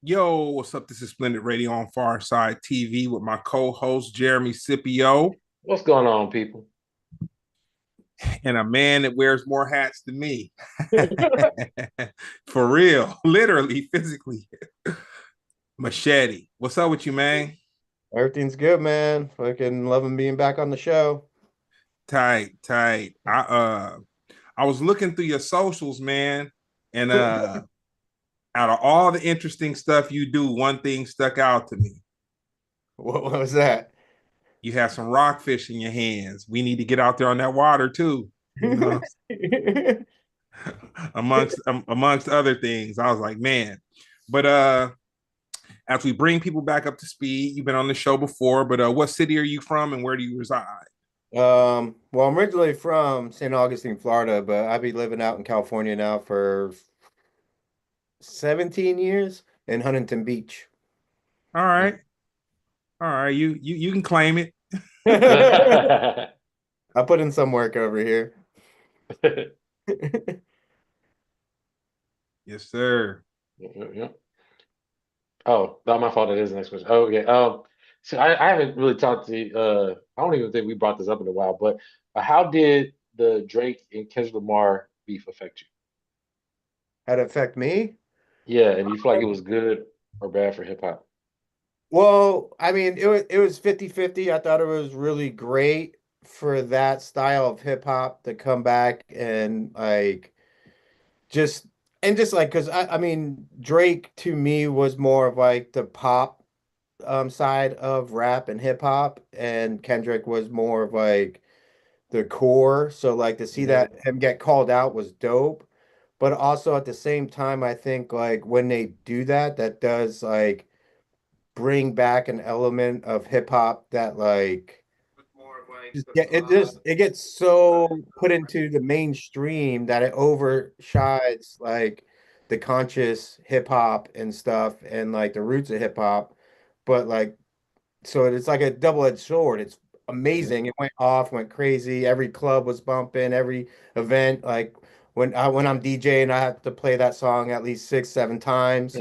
Yo, what's up? This is Splendid Radio on Farside TV with my co-host Jeremy Scipio What's going on, people? and a man that wears more hats than me. For real, literally, physically. Machete. What's up with you, man? Everything's good, man. Fucking loving being back on the show. Tight, tight. I was looking through your socials, man, and out of all the interesting stuff you do, one thing stuck out to me. What was that? You have some rockfish in your hands. We need to get out there on that water too, you know. amongst other things. I was like, man. But as we bring people back up to speed, you've been on the show before, but what city are you from and where do you reside? Well, I'm originally from St. Augustine, Florida, but I've been living out in California now for 17 years in Huntington Beach. All right. All right. You can claim it. I put in some work over here. Yes, sir. Yeah. Oh, not my fault. It is the next question. Oh, okay. So I haven't really talked to I don't even think we brought this up in a while, but how did the Drake and Kendrick Lamar beef affect you? How'd it affect me? Yeah, and you feel like it was good or bad for hip hop? Well, I mean, it was 50-50. I thought it was really great for that style of hip hop to come back and just just like because I mean Drake to me was more of like the pop side of rap and hip hop, and Kendrick was more of like the core. So like to see Hmm. that him get called out was dope. But also at the same time, I think like when they do that, that does like bring back an element of hip hop that like it gets so put into the mainstream that it overshadows like the conscious hip hop and stuff and like the roots of hip hop. But like so it's like a double-edged sword. It's amazing. It went off, went crazy. Every club was bumping, every event. Like when I'm DJing, I have to play that song at least six, seven times.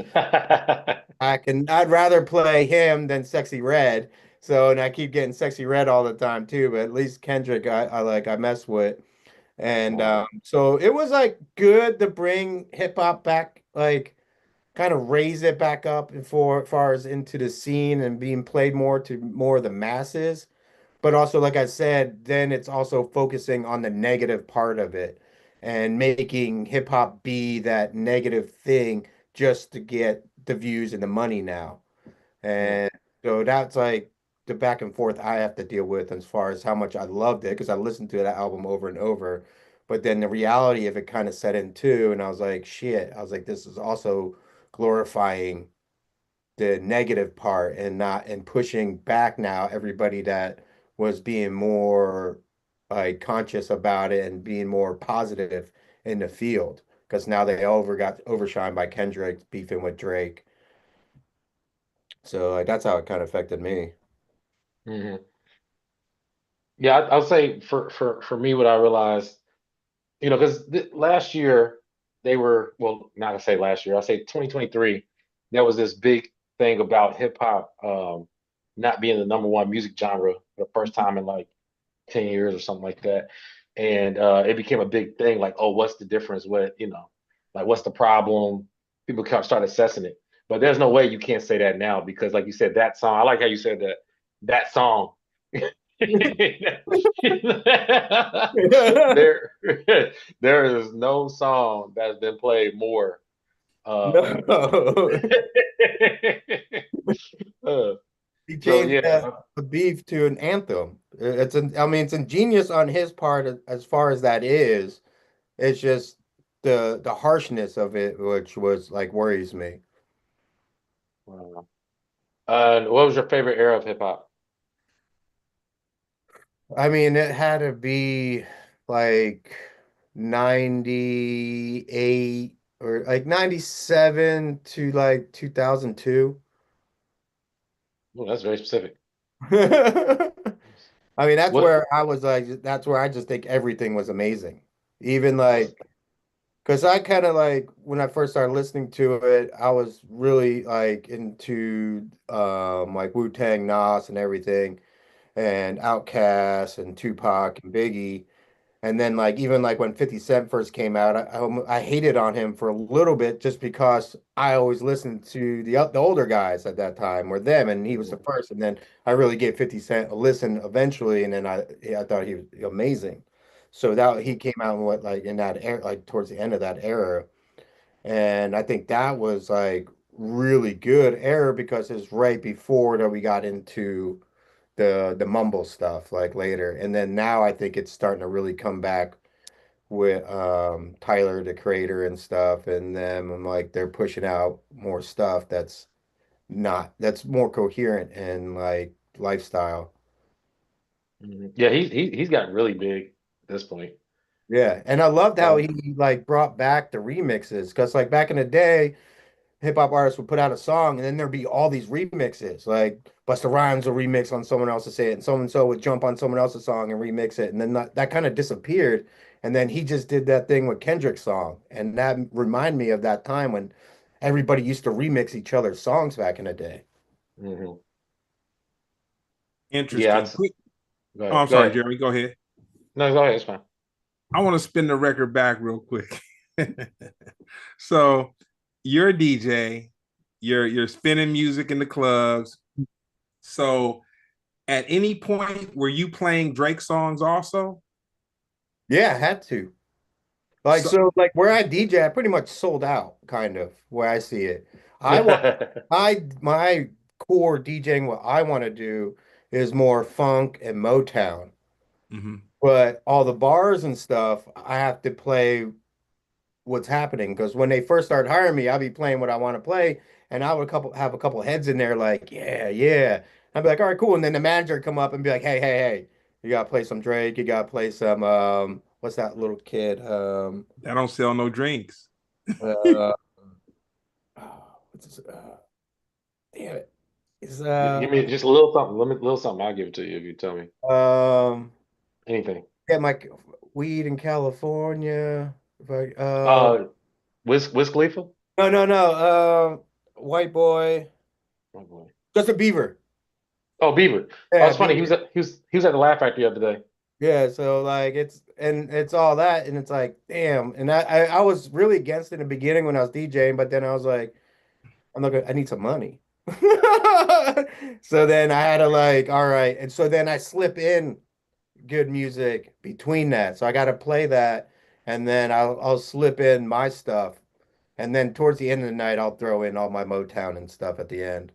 I'd rather play him than Sexy Red. So, and I keep getting Sexy Red all the time too, but at least Kendrick I mess with. And so it was like good to bring hip hop back, like kind of raise it back up and for as far as into the scene and being played more to more of the masses. But also, like I said, then it's also focusing on the negative part of it and making hip hop be that negative thing just to get the views and the money now. Yeah. And so that's like the back and forth I have to deal with as far as how much I loved it because I listened to that album over and over. But then the reality of it kind of set in too. And I was like, shit, I was like, this is also glorifying the negative part and not and pushing back now everybody that was being more like conscious about it and being more positive in the field because now they got overshined by Kendrick beefing with Drake. So like that's how it kind of affected me. Hmm. Yeah, I'll say for me, what I realized, because last year they were, well, not to say last year, I say 2023, there was this big thing about hip hop not being the number one music genre for the first time in like 10 years or something like that. And it became a big thing, like, oh, what's the difference? Like, what's the problem? People start assessing it. But there's no way you can't say that now because, like you said, that song, I like how you said that song. there, there is no song that's been played more. Uh, No. uh, He so changed yeah, the beef to an anthem. I mean, it's ingenious on his part as far as that is. It's just the harshness of it, which was like worries me. what was your favorite era of hip hop? I mean, it had to be like 98 or like 97 to like 2002. Oh, that's very specific. I mean, that's What? where I was like, that's where I just think everything was amazing. Even like Because I kind of like when I first started listening to it, I was really like into like Wu-Tang, Nas and everything, and Outkast and Tupac and Biggie. And then like even like when 50 Cent first came out, I hated on him for a little bit just because I always listened to the older guys at that time or them, and he was the Mhm. first. And then I really gave 50 Cent a listen eventually, and then I thought he was amazing. So that he came out in what like in that era, like towards the end of that era, and I think that was like really good era because it's right before that we got into the mumble stuff like later, and then now I think it's starting to really come back with Tyler the Creator and stuff and them and like they're pushing out more stuff that's more coherent and like lifestyle. Mhm. Yeah, he's gotten really big at this point. Yeah, and I loved how Um, he like brought back the remixes because like back in the day hip hop artists would put out a song and then there'd be all these remixes. Like Busta Rhymes will remix on someone else to say it, and so would jump on someone else's song and remix it, and then that kind of disappeared. And then he just did that thing with Kendrick's song, and that reminded me of that time when everybody used to remix each other's songs back in the day. mhm. Yeah, Interesting. Quick. go Oh, ahead. I'm Go sorry, ahead. Jeremy. Go ahead. No, go ahead. It's fine. I want to spin the record back real quick. So you're a DJ, you're spinning music in the clubs. So at any point were you playing Drake songs also? Yeah, I had to. Like So so, like where I DJ, I pretty much sold out, kind of where I see it. I want my core DJing, what I want to do is more funk and Motown. mhm. But all the bars and stuff, I have to play what's happening because when they first started hiring me, I'd be playing what I want to play, and I would have a couple heads in there like, yeah, yeah. I'd be like, all right, cool. And then the manager would come up and be like, hey, hey, hey, you gotta play some Drake, you gotta play some what's that little kid? That don't sell no drinks. Uh, what's this? Damn it. Is Give me just a little something. Little something. I'll give it to you if you tell me um anything. get my weed in California. If I Uh, Wiz Khalifa. no white boy, Oh boy. just a beaver. Oh, Bieber. Oh, Yeah, it's funny. He was beaver. at he was at the Laugh Factory the other day. Yeah, so like it's all that and it's like damn. And I was really against it in the beginning when I was DJing, but then I was like, I need some money. So then I had to like, all right. And so then I slip in good music between that. So I got to play that, and then I'll slip in my stuff, and then towards the end of the night I'll throw in all my Motown and stuff at the end.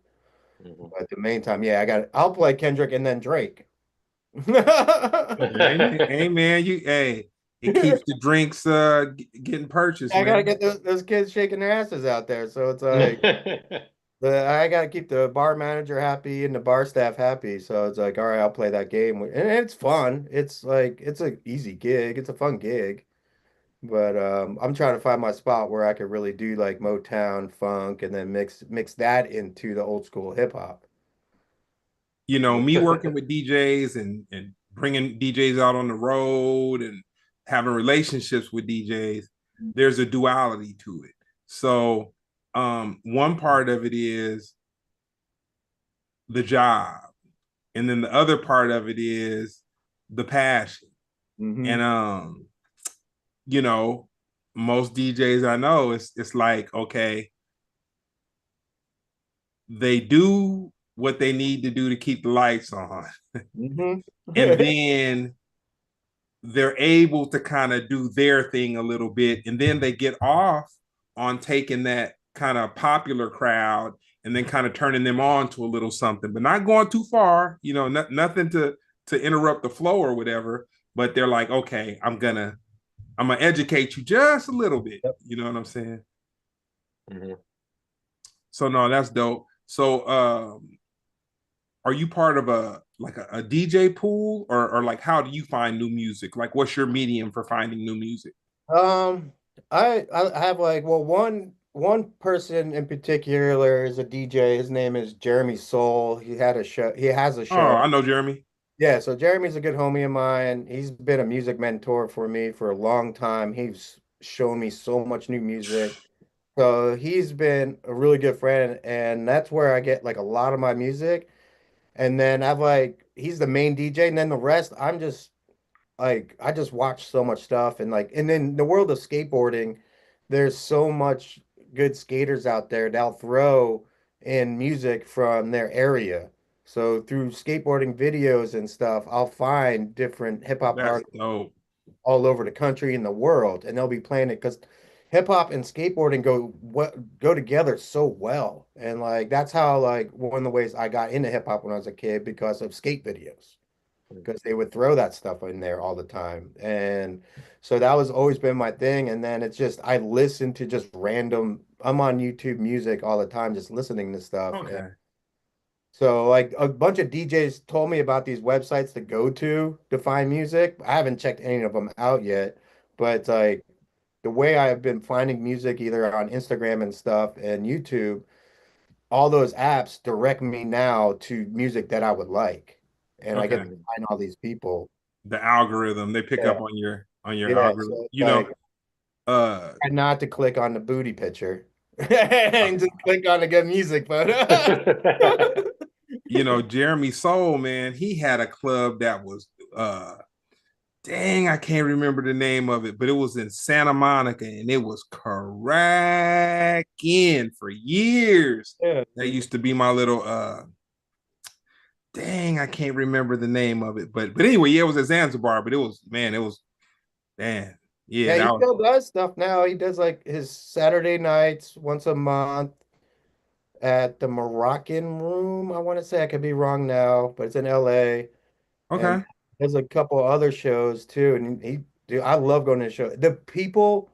Mhm. But the main time, yeah, I'll play Kendrick and then Drake. Hey man, hey man, you hey, it keeps the drinks getting purchased, I gotta man. get those kids shaking their asses out there. So it's like I gotta keep the bar manager happy and the bar staff happy. So it's like, all right, I'll play that game. And it's fun. It's like it's a easy gig. It's a fun gig. But I'm trying to find my spot where I could really do like Motown, funk, and then mix that into the old school hip hop. You know, me working with DJs and bringing DJs out on the road and having relationships with DJs, there's a duality to it. So, one part of it is the job, and then the other part of it is the passion. Hmm. And you know, most DJs I know, it's like, okay, they do what they need to do to keep the lights on, Hmm. and then they're able to kind of do their thing a little bit, and then they get off on taking that kind of popular crowd and then kind of turning them on to a little something, but not going too far, you know, nothing to interrupt the flow or whatever. But they're like, okay, I'm gonna educate you just a little bit. You know what I'm saying? Mhm. So no, that's dope. So are you part of a DJ pool, or like how do you find new music? Like what's your medium for finding new music? Um, I have like well one person in particular is a DJ. His name is Jeremy Soul. He had a show. He has a Oh, show. I know Jeremy. Yeah, so Jeremy's a good homie of mine. He's been a music mentor for me for a long time. shown me so much new music. So he's been a really good friend, and that's where I get like a lot of my music. And then I've like he's the main DJ, and then the rest I'm just like I just watch so much stuff and like and then the world of skateboarding, there's so much good skaters out there that'll throw in music from their area. So through skateboarding videos and stuff, I'll find different hip hop That's artists dope. all over the country and the world, and they'll be playing it because hip hop and skateboarding go together so well. And like that's how like one of the ways I got into hip hop when I was a kid because of skate videos because they would throw that stuff in there all the time. And so that was always been my thing. And then it's just I listen to just random, I'm on YouTube music all the time, just listening to stuff. And Okay. so like a bunch of DJs told me about these websites to go to find music. I haven't checked any of them out yet, but like the way I have been finding music either on Instagram and stuff and YouTube, all those apps direct me now to music that I would like. And I get to Okay. Mhm. find all these people. The algorithm, they pick Yeah. up on your Yeah. So algorithm. it's like Uh, try not to click on the booty picture and just click on the good music photo. Jeremy Soul, man, he had a club that was uh dang, I can't remember the name of it, but it was in Santa Monica and it was cracking for years. Yeah. That used to be my little dang, I can't remember the name of it. But anyway, yeah, it was at Zanzibar, but it was man, it was man, yeah, Yeah, he that was still does stuff now. He does like his Saturday nights once a month at the Moroccan Room. I want to say I could be wrong now, but it's in LA. And okay. there's a couple other shows too. And dude, I love going to the show. The people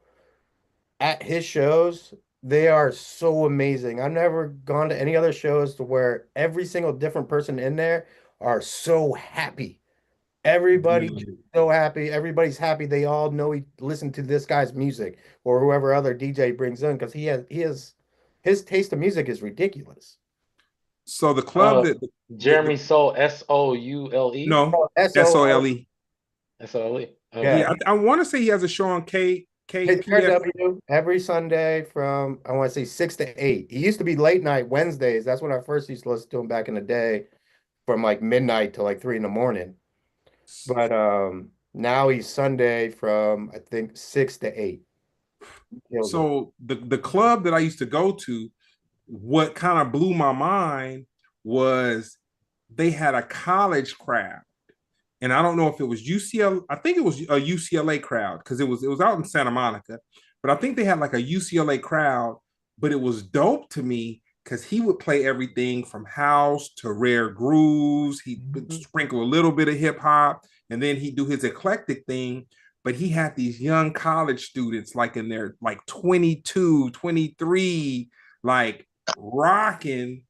at his shows, they are so amazing. I've never gone to any other shows to where every single different person in there are so happy. Everybody's Dude. so happy. Everybody's happy. They all know he listen to this guy's music or whoever other DJ brings in because he has his taste of music is ridiculous. So the club uh, the Jeremy Soule, Soule, no, Oh, SOL. SOLE. Sole. Yeah, Okay. Yeah, I want to say he has a show on KPF. KRW every Sunday from I want to say 6 to 8. He used to be late night Wednesdays. That's when I first used to listen to him back in the day, from like midnight to like 3 in the morning. But now he's Sunday from I think 6 to 8. Kills it. So the club that I used to go to, what kind of blew my mind was they had a college crowd. And I don't know if it was UCLA. I think it was a UCLA crowd because it was out in Santa Monica, but I think they had like a UCLA crowd. But it was dope to me because he would play everything from house to rare grooves. He would Mhm. sprinkle a little bit of hip hop, and then he'd do his eclectic thing. But he had these young college students like in their like 22, 23, like rocking,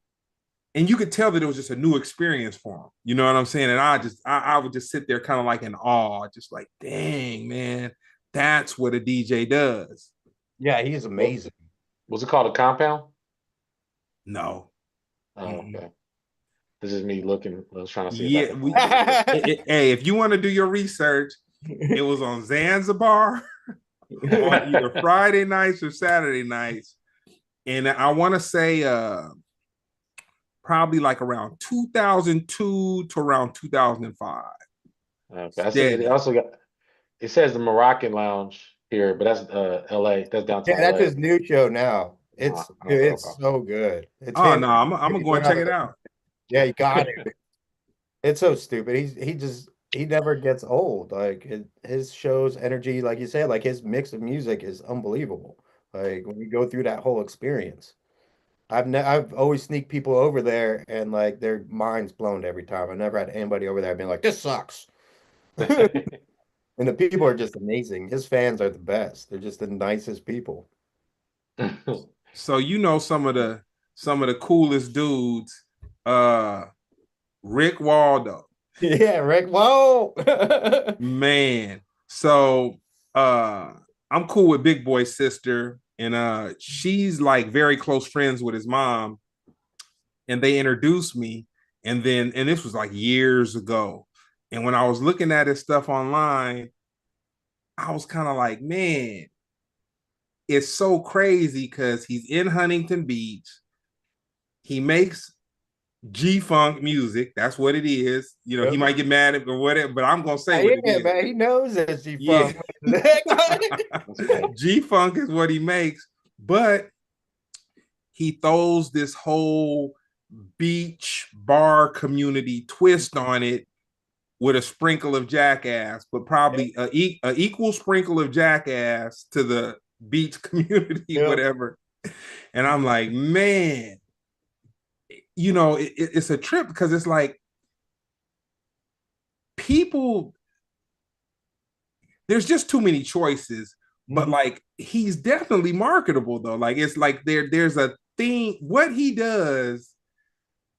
and you could tell that it was just a new experience for him. You know what I'm saying? And I would just sit there kind of like in awe, just like, dang, man, that's what a DJ does. Yeah, he's Well, amazing. was it called a compound? No. Oh, Mm-mm. okay. This is me looking. I was trying to see if I Yeah, can find it real quick. hey, if you want to do your research, it was on Zanzibar on either Friday nights or Saturday nights. And I want to say probably like around 2002 to around 2005. Okay. I see it Steady. also got it says the Moroccan Lounge here, but that's LA. That's Yeah, downtown that's LA. his new show now. Okay, It's okay. so good. It's Oh him, no, I'm gonna his go and check it brother. out. Yeah, you got it. It's so stupid. He never gets old. Like his show's energy, like you said, like his mix of music is unbelievable. Like when you go through that whole experience. I've always sneaked people over there and like their minds blown every time. I've never had anybody over there being like, this sucks. And the people are just amazing. His fans are the best. They're just the nicest people. So some of the coolest dudes. Uh Rick Waldo. Yeah, Rick. Whoa. Man. So uh I'm cool with Big Boy's sister, and she's like very close friends with his mom, and they introduced me, and this was like years ago. And when I was looking at his stuff online, I was kind of like, man, it's so crazy because he's in Huntington Beach. He makes G Funk music. That's what it is. You know, he Yep. might get mad at or whatever, but I'm gonna say what it Yeah, is. man, he knows that she Yeah. funk. That's funny. G Funk is what he makes, but he throws this whole beach bar community twist on it with a sprinkle of jackass, but probably a equal sprinkle of jackass to the beach community, Yep. whatever. And I'm like, man, you know, it's a trip because it's like people, there's just too many choices. But Mhm. like, he's definitely marketable though. Like, it's like there's a thing. What he does,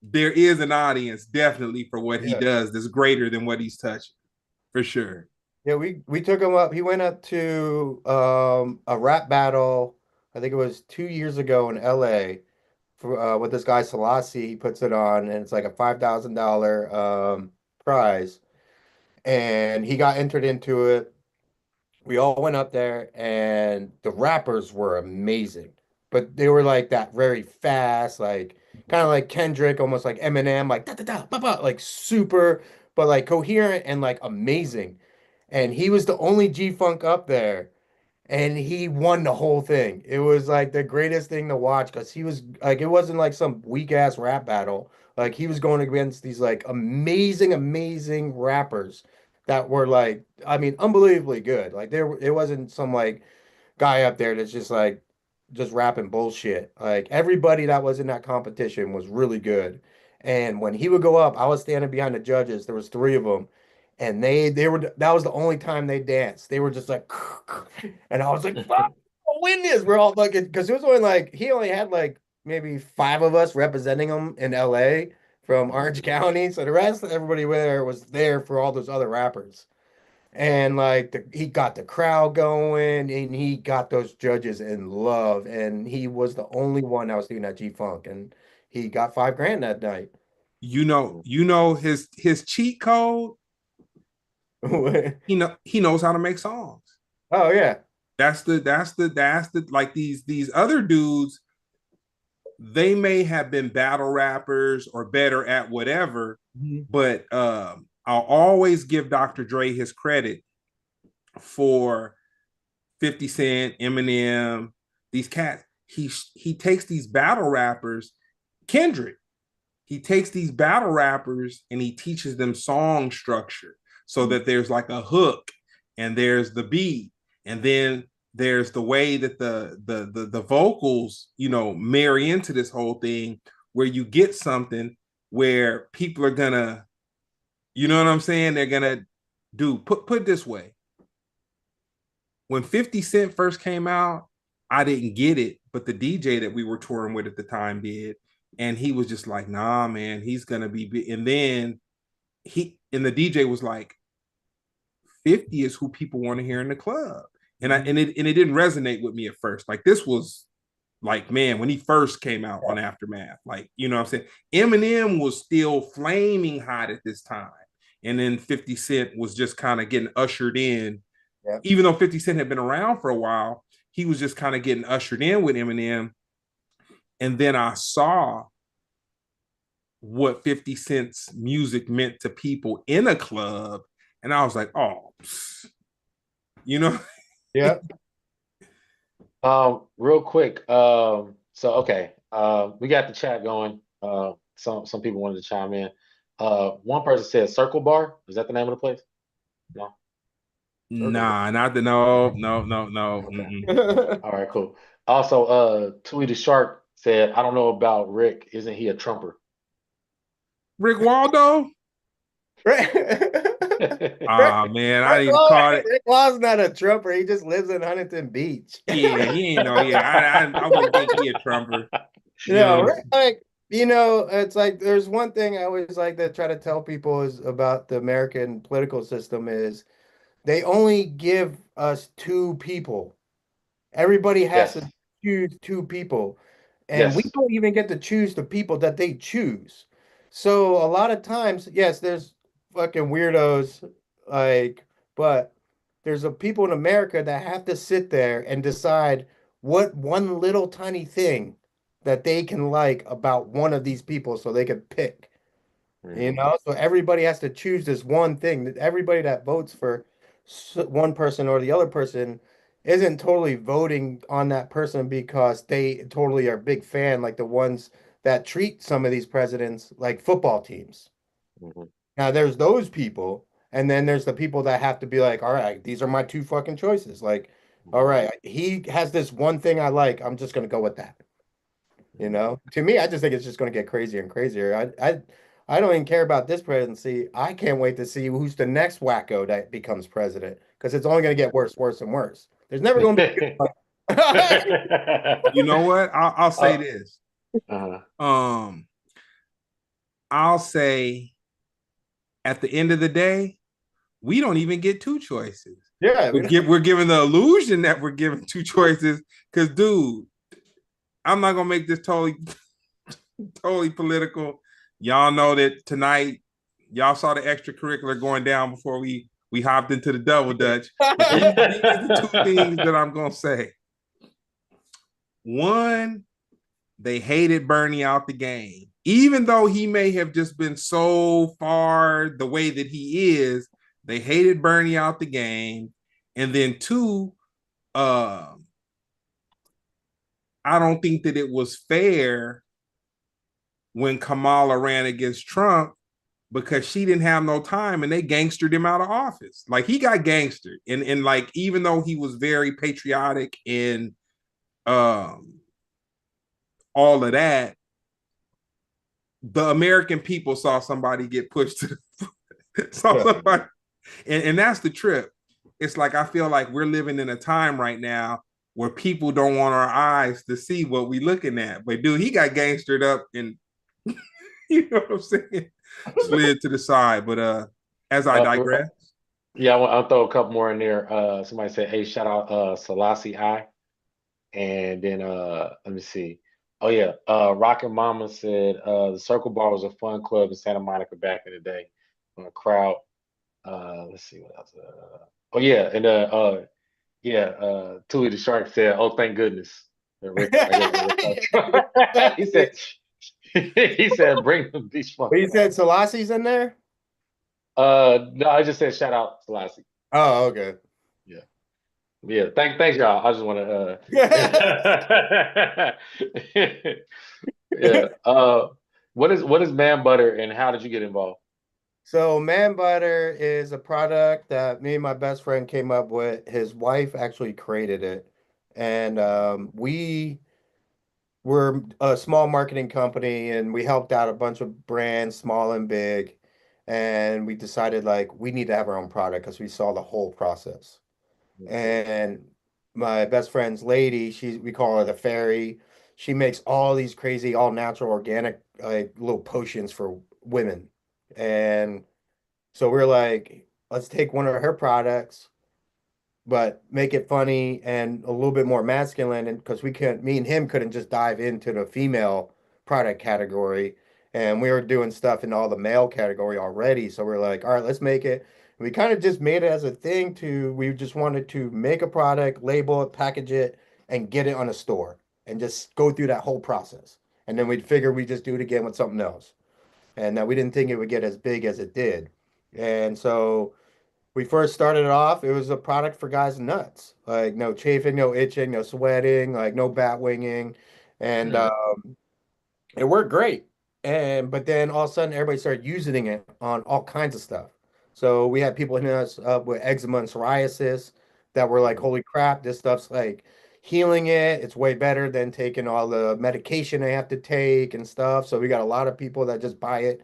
there is an audience definitely for what he Yeah. does that's greater than what he's touching, for sure. Yeah, we took him up. He went up to a rap battle, I think it was 2 years ago in LA for with this guy Selassie. He puts it on and it's like a $5,000 prize. And he got entered into it. We all went up there and the rappers were amazing. But they were like that very fast, like kind of like Kendrick, almost like Eminem, like da da da ba ba, like super, but like coherent and like amazing. And he was the only G-Funk up there, and he won the whole thing. It was like the greatest thing to watch because he was like, it wasn't like some weak ass rap battle. Like he was going against these like amazing, amazing rappers that were like, I mean, unbelievably good. Like there, it wasn't some like guy up there that's just rapping bullshit. Like everybody that was in that competition was really good. And when he would go up, I was standing behind the judges. There was three of them, and they were that was the only time they danced. They were just like, and I was like, "Fuck, I'll win this." We're all fucking because it was only like he only had like maybe five of us representing him in LA from Orange County. So the rest, everybody there was there for all those other rappers. And like he got the crowd going and he got those judges in love. And he was the only one that was doing that G Funk. And he got 5 grand that night. His cheat code. Oh He knows how to make songs. yeah. That's the like these other dudes. They may have been battle rappers or better at whatever, Mhm. but I'll always give Dr. Dre his credit for 50 Cent, Eminem, these cats. He takes these battle rappers, Kendrick. He takes these battle rappers and he teaches them song structure so that there's like a hook and there's the beat and then there's the way that the vocals, you know, marry into this whole thing where you get something where people are gonna, you know what I'm saying, they're gonna do. Put this way, when 50 Cent first came out, I didn't get it, but the DJ that we were touring with at the time did. And he was just like, nah, man, he's gonna be big. And then the DJ was like, 50 is who people want to hear in the club. Mhm. And it didn't resonate with me at first. Like this was like, man, when he first came out on Aftermath, like, you know what I'm saying? Eminem was still flaming hot at this time. And then 50 Cent was just kind of getting ushered in, Yeah. even though 50 Cent had been around for a while, he was just kind of getting ushered in with Eminem. And then I saw what 50 Cent's music meant to people in a club. And I was like, oh, you know? Yeah. Real quick. So okay. We got the chat going. Some people wanted to chime in. One person said Circle Bar. Is that the name of the place? No. Circle. Nah, not the no, no, no, no. Okay. Mm-mm. All right, cool. Also, Tui the Shark said, I don't know about Rick. Isn't he a trumper? Rick Waldo? Rick, Rick, Ah, man, I Rick didn't even Law, call it. Rick Law's not a trumper. He just lives in Huntington Beach. Yeah, he ain't know. Yeah, I wouldn't think he a Trumper. You know what I'm Rick, saying? like, it's like there's one thing I always like to try to tell people is about the American political system is they only give us two people. Everybody has to Yes. choose two people. And we Yes. don't even get to choose the people that they choose. So a lot of times, yes, there's fucking weirdos, like, but there's a people in America that have to sit there and decide what one little tiny thing that they can like about one of these people so they could pick. You Mhm. know, so everybody has to choose this one thing. That everybody that votes for one person or the other person isn't totally voting on that person because they totally are a big fan, like the ones that treat some of these presidents like football teams. Mhm. Now there's those people, and then there's the people that have to be like, all right, these are my two fucking choices. Like, all Mhm. right, he has this one thing I like. I'm just gonna go with that. You Mhm. know, to me, I just think it's just going to get crazier and crazier. I don't even care about this presidency. I can't wait to see who's the next wacko that becomes president because it's only going to get worse, worse, and worse. There's never going to be a good one. You know what? I'll say uh, this. uh, Um, I'll say at the end of the day, we don't even get two choices. Yeah, we don't. We're given the illusion that we're given two choices. Because, dude, I'm not gonna make this totally political. Y'all know that tonight, y'all saw the extracurricular going down before we hopped into the double dutch. But these are the two things that I'm gonna say. One, they hated Bernie out the game. Even though he may have just been so far the way that he is, they hated Bernie out the game. And then two, uh, I don't think that it was fair when Kamala ran against Trump because she didn't have no time and they gangstered him out of office. Like he got gangstered. And like even though he was very patriotic and um all of that, the American people saw somebody get pushed to saw Yeah. somebody and that's the trip. It's like I feel like we're living in a time right now where people don't want our eyes to see what we looking at. But dude, he got gangstered up and you know what I'm saying? Slid to the side. But as I uh, digress, yeah, I'll throw a couple more in there. Somebody said, "Hey, shout out Selassie I," and then let me see. Oh yeah, Rocket Mama said the Circle Bar was a fun club in Santa Monica back in the day. Crowd. Let's see what else. Oh yeah, and yeah, Tui the Shark said, "Oh, thank goodness." Rick, I guess Rick. He said, he said, "Bring the beach fun." But you said Selassie's in there? No, I just said shout out to Lassie. Oh, okay. Yeah, yeah. Thanks, y'all. I just want to. Yeah. What is man butter and how did you get involved? So man butter is a product that me and my best friend came up with. His wife actually created it. And we we're a small marketing company and we helped out a bunch of brands, small and big. And we decided like we need to have our own product because we saw the whole process. Okay. And my best friend's lady, we call her the fairy. She makes all these crazy, all natural, organic, like little potions for women. And so we're like, let's take one of her products but make it funny and a little bit more masculine. And because we couldn't, me and him couldn't just dive into the female product category. And we were doing stuff in all the male category already. So we're like, all right, let's make it. And we kind of just made it as a thing we just wanted to make a product, label it, package it, and get it on a store and just go through that whole process. And then we'd figure we'd just do it again with something else. And we didn't think it would get as big as it did. And so we first started it off, it was a product for guys nuts. Like no chafing, no itching, no sweating, like no bat winging. And Hmm. it worked great. And but then all of a sudden everybody started using it on all kinds of stuff. So we had people hitting us up with eczema and psoriasis that were like, Hmm. holy crap, this stuff's like healing it. It's way better than taking all the medication they have to take and stuff. So we got a lot of people that just buy it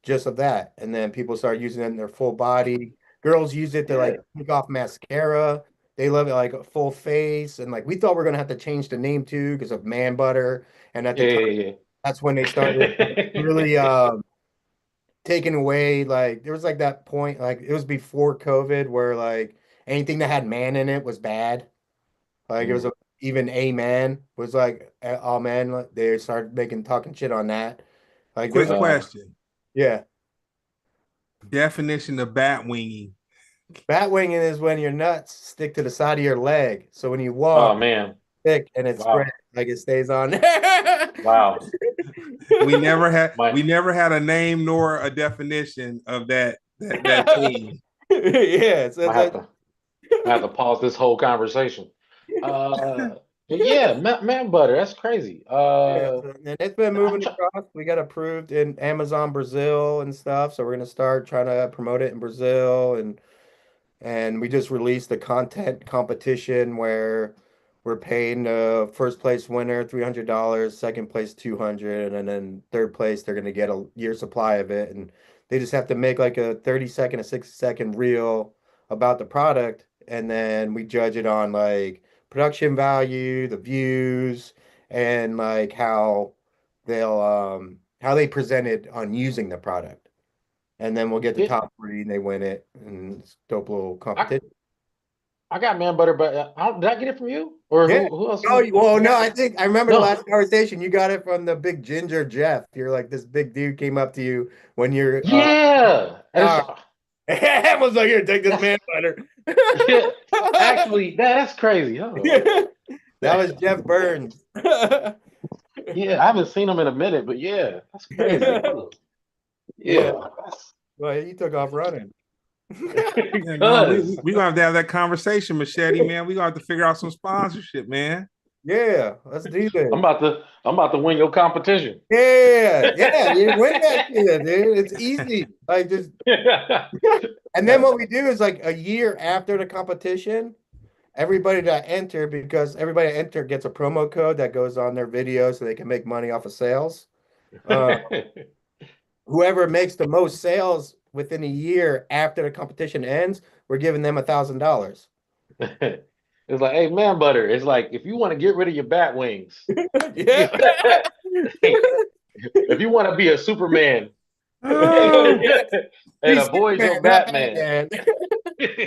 just of that. And then people start using it in their full body. Girls use it to like Yeah. take off mascara. They love it like a full face. And like we thought we are gonna have to change the name too because of man butter. And at the Yeah. time, Yeah. that's when they started really taking away like there was like that point, like it was before COVID where like anything that had man in it was bad. Like it was Mm. even a man was like all man. Like, they started making talking shit on that. Like quick there's question. yeah. Definition of bat winging. Bat winging is when your nuts stick to the side of your leg. So when you Oh walk, man. thick and it spreads, Wow. like it stays on. Wow. We never had My we never had a name nor a definition of that thing. Yeah, so I it's have like, to I have to pause this whole conversation. But yeah, man butter, that's crazy. yeah, and it's been I'm moving try- across. We got approved in Amazon Brazil and stuff, so we're gonna start trying to promote it in Brazil, and we just released a content competition where we're paying the first place winner $300, second place 200, and then third place they're gonna get a year supply of it, and they just have to make like a 30-second, a 60-second reel about the product, and then we judge it on like production value, the views, and like how they presented on using the product. And then we'll get the yeah, top three and they win it. And it's a dope little I, competition. I got man butter, but did I get it from you or Yeah. who else? Oh, well, You no, got I it? think I remember the No. last conversation. You got it from the big ginger Jeff. You're like, this big dude came up to you when you're Yeah. uh and was like, here, take this That's man butter. yeah. Actually, that's crazy. Hold on. That was Jeff Burns. Yeah, I haven't seen him in a minute, but yeah, that's crazy. Hold on. Yeah. Yeah, that's Well, he took off running. Yeah, no, because we gonna have to have that conversation, Machete, man. We gonna have to figure out some sponsorship, man. Yeah, let's do this. I'm about to win your competition. Yeah, yeah, you win that shit, dude. It's easy. Like just and then what we do is like a year after the competition, everybody that enter, because everybody that enter gets a promo code that goes on their video so they can make money off of sales. Uh, whoever makes the most sales within a year after the competition ends, we're giving them $1,000. It's like, hey, man butter. It's like if you want to get rid of your bat wings, Yeah. if you want to be a Superman Oh, and Be avoid Superman, your not Batman, Batman.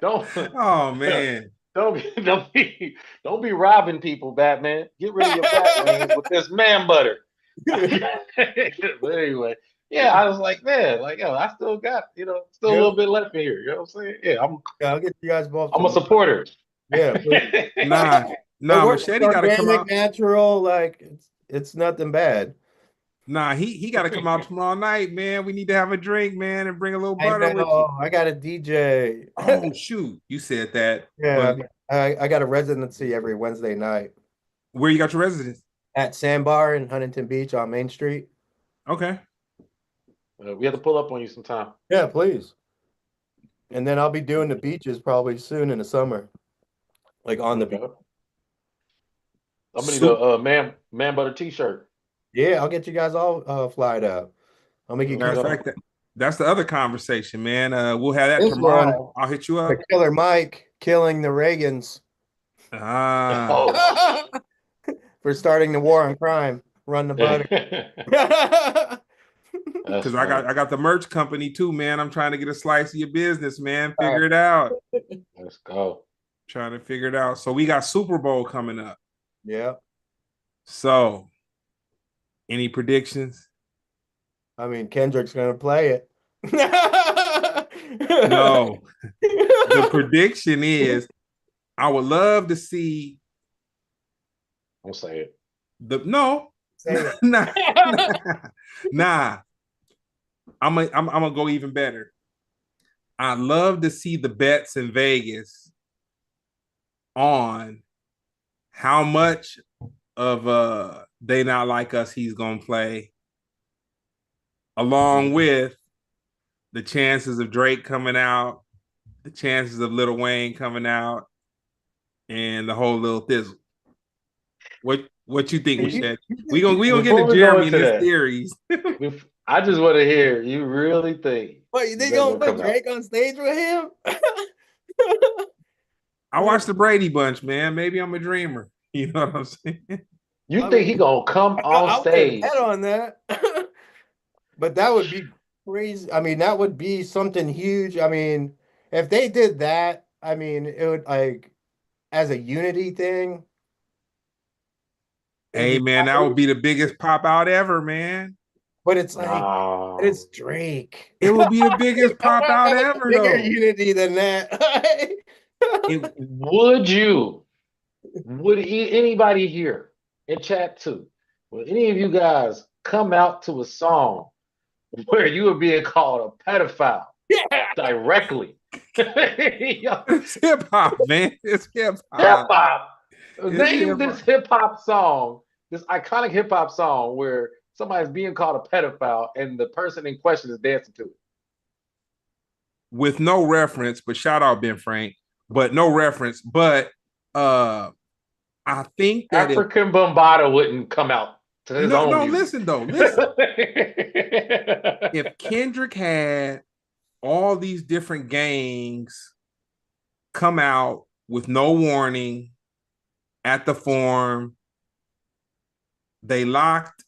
don't oh man. don't be robbing people, Batman. Get rid of your bat wings with this man butter. But anyway, yeah, I was like, man, like yo, I still got still a Yeah, little bit left in here. You know what I'm saying? Yeah, yeah, I'll get you guys both I'm a some. supporter. Yeah, please. Nah, It nah, works. It's Machete gotta come organic, out. natural, like it's nothing bad. Nah, he gotta come out tomorrow night, man. We need to have a drink, man, and bring a little I butter with you. know. I got a DJ. Oh shoot, you said that. Yeah, But I got a residency every Wednesday night where you got your residence? at Sandbar in Huntington Beach on Main Street. Okay. We have to pull up on you sometime. Yeah, please. And then I'll be doing the beaches probably soon in the summer, like on the beach. Okay. I'm gonna need Soup. a man butter t-shirt. Yeah, I'll get you guys all flyed out. I'll make you Let's Matter of custom. go. fact, that's the other conversation, man. We'll have that This one, tomorrow. I'll hit you the up. Killer Mike killing the Reagans Ah, Oh. for starting the war on crime. Run the butter. That's because funny. I got the merch company too, man. I'm trying to get a slice of your business, man. Figure it out. Let's go. Trying to figure it out. So we got Super Bowl coming up. Yeah. So, any predictions? I mean, Kendrick's gonna play it. No. The prediction is I would love to see Don't say it. the no. Say it. Nah, nah. I'm gonna go even better. I'd love to see the bets in Vegas on how much of They Not Like Us he's gonna play, along with the chances of Drake coming out, the chances of Lil Wayne coming out, and the whole little thizzle. What you think, Machete? We gonna get Before into we go Jeremy and into his that, theories. I just want to hear you really think What, you think they're gonna gonna put come out? Drake on stage with him? I watched the Brady Bunch, man. Maybe I'm a dreamer. You know what I'm saying? You I think mean, he gonna come on I wouldn't bet stage? on that. But that would be crazy. I mean, that would be something huge. I mean, if they did that, I mean, it would like as a unity thing, it'd Hey, be man, that would be the biggest pop out ever, man. but it's like No. it's Drake. It would be the biggest pop out ever, Bigger though. unity than that. Would you? Would anybody here in chat too? Would any of you guys come out to a song where you were being called a pedophile Yeah. directly? It's hip hop, man. It's hip Hip hop. hop. It's Name hip this hop. hip hop song, this iconic hip hop song where somebody's being called a pedophile and the person in question is dancing to it. With no reference, but shout out Ben Frank, but no reference. But uh I think that if African Bombata wouldn't come out to his no, own no, music. listen though, listen. If Kendrick had all these different gangs come out with no warning at the forum, they locked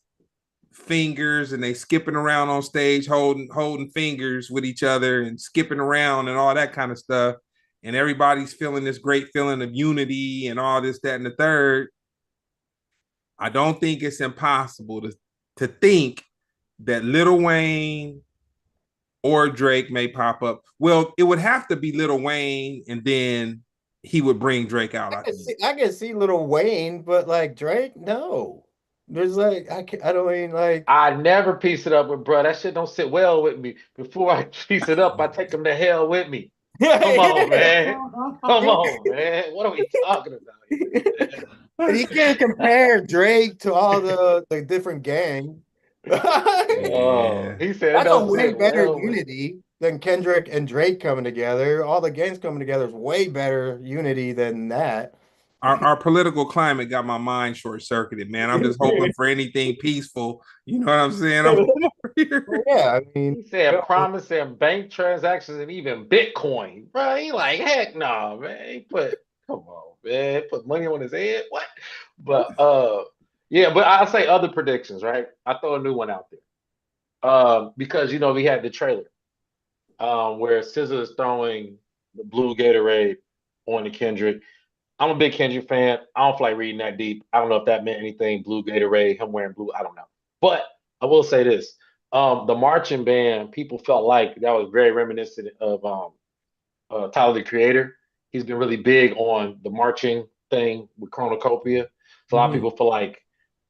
fingers and they skipping around on stage holding fingers with each other and skipping around and all that kind of stuff, and everybody's feeling this great feeling of unity and all this, that, and the third. I don't think it's impossible to think that Lil Wayne or Drake may pop up. Well, it would have to be Lil Wayne, and then he would bring Drake out, I think. I can see Little Wayne, but like Drake, no. There's like I don't mean like I never piece it up with bro. That shit don't sit well with me. Before I piece it up, I take him to hell with me. Come on, man. Come on, man. What are we talking about here, man? and you can't compare Drake to all the different gangs. Oh, Yeah. he said it That's a don't way sit better well with me. unity than Kendrick and Drake coming together. All the gangs coming together is way better unity than that. Our political climate got my mind short circuited, man. I'm just hoping for anything peaceful. You know what I'm saying? I'm over here. Yeah, I mean, He said promising bank transactions and even Bitcoin. Bro, he like, heck no, man. Come on, man. Put money on his head. What? But yeah, but I'll say other predictions, right? I throw a new one out there. Because we had the trailer where SZA is throwing the blue Gatorade on the Kendrick. I'm a big Kendrick fan. I don't feel like reading that deep. I don't know if that meant anything. Blue Gatorade, him wearing blue. I don't know. But I will say this: the marching band, people felt like that was very reminiscent of Tyler the Creator. He's been really big on the marching thing with Chronocopia. So a lot of Mhm. people feel like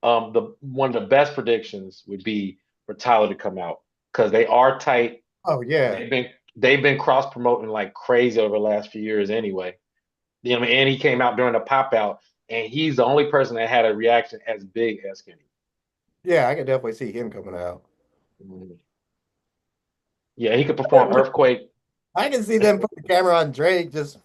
the one of the best predictions would be for Tyler to come out because they are tight. oh yeah, They've been cross promoting like crazy over the last few years anyway. And he came out during the pop out, and he's the only person that had a reaction as big as Kenny. yeah, I could definitely see him coming out. Mhm. Yeah, he could perform Earthquake. I can see them put the camera on Drake. Just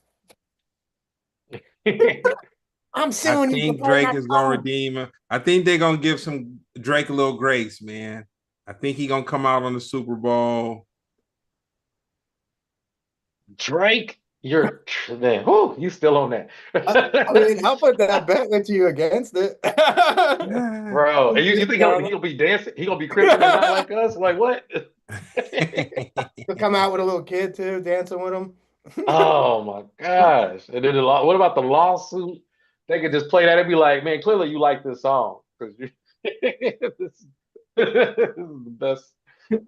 I'm I suing you for think playing Drake that is gonna song. redeem him. I think they're gonna give some Drake a little grace, man. I think he gonna come out on the Super Bowl. Drake, man. Whoo, you still on I that, mean, I'll put that bet with you against it. bro? And you think he'll be dancing? He gonna be cripping and not like us? Like what? He'll come out with a little kid too, dancing with him. Oh my gosh! And then what about the lawsuit? They could just play that and be like, man, clearly you like this song because this is the best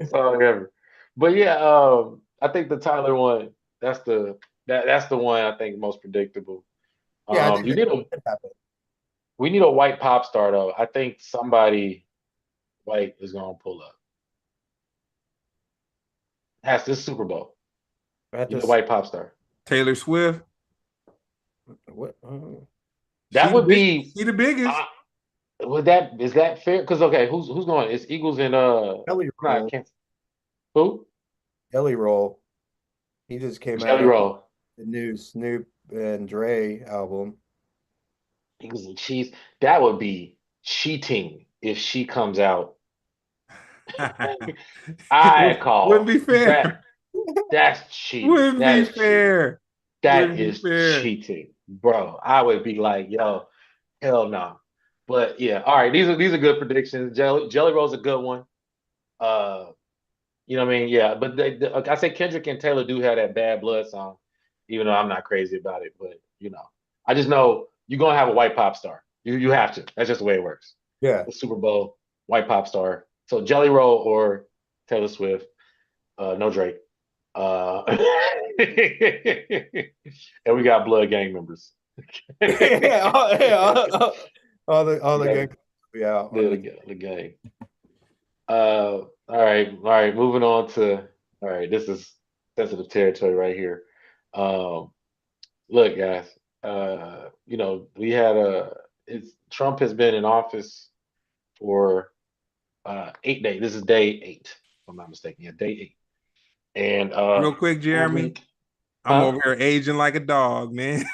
song ever. But yeah, I think the Tyler one, that's the one I think most predictable. Yeah, I think You that need a could happen. we need a white pop star though. I think somebody white is gonna pull up. Has this Super Bowl. At You know, this, white pop star. Taylor Swift, what? That would be. she the biggest. Uh, would that is that fair? Because okay, who's going? It's Eagles and Ellie not Roll, Kansas. Who? Ellie Roll. He just came out Jelly on Roll. the new Snoop and Dre album. Eagles and cheese. That would be cheating if she comes out. I Wouldn't call be that. fair. That's cheating. Wouldn't That be is cheating. fair. That Wouldn't be is fair. cheating, bro. I would be like, yo, hell no. But yeah, all right. These are good predictions. Jelly Roll's a good one. Uh, you know what I mean? Yeah, but like I say Kendrick and Taylor do have that bad blood song, even though I'm not crazy about it. But I just know you're gonna have a white pop star. You have to. That's just the way it works. Yeah. The Super Bowl, white pop star. So Jelly Roll or Taylor Swift. No Drake. Uh, And we got blood gang members. Yeah, all We the got gang, yeah, on the the gang. All right. Moving on to all right. This is sensitive territory right here. Um, Look, guys. We had Trump has been in office for 8 days. This is day 8, if I'm not mistaken. Yeah, day 8. And Real quick, last Jeremy, week, I'm huh? over here aging like a dog, man.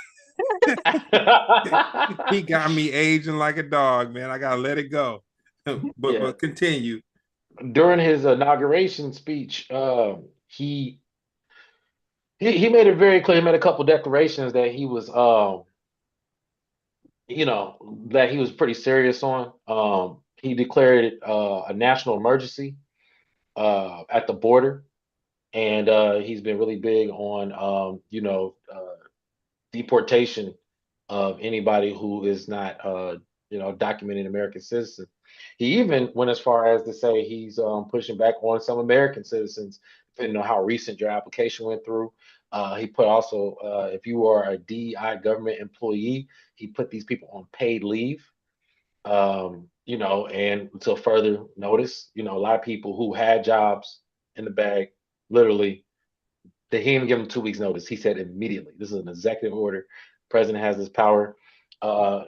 He got me aging like a dog, man. I gotta let it go. but Yeah. but continue. During his inauguration speech, he made it very clear. He made a couple declarations that that he was pretty serious on. He declared a national emergency at the border, and he's been really big on deportation of anybody who is not documented American citizen. He even went as far as to say he's pushing back on some American citizens, depending on how recent your application went through. He put also, if you are a DEI government employee, he put these people on paid leave. And until further notice, a lot of people who had jobs in the bag, literally, he didn't give them 2 weeks notice. He said immediately. This is an executive order. The president has this power.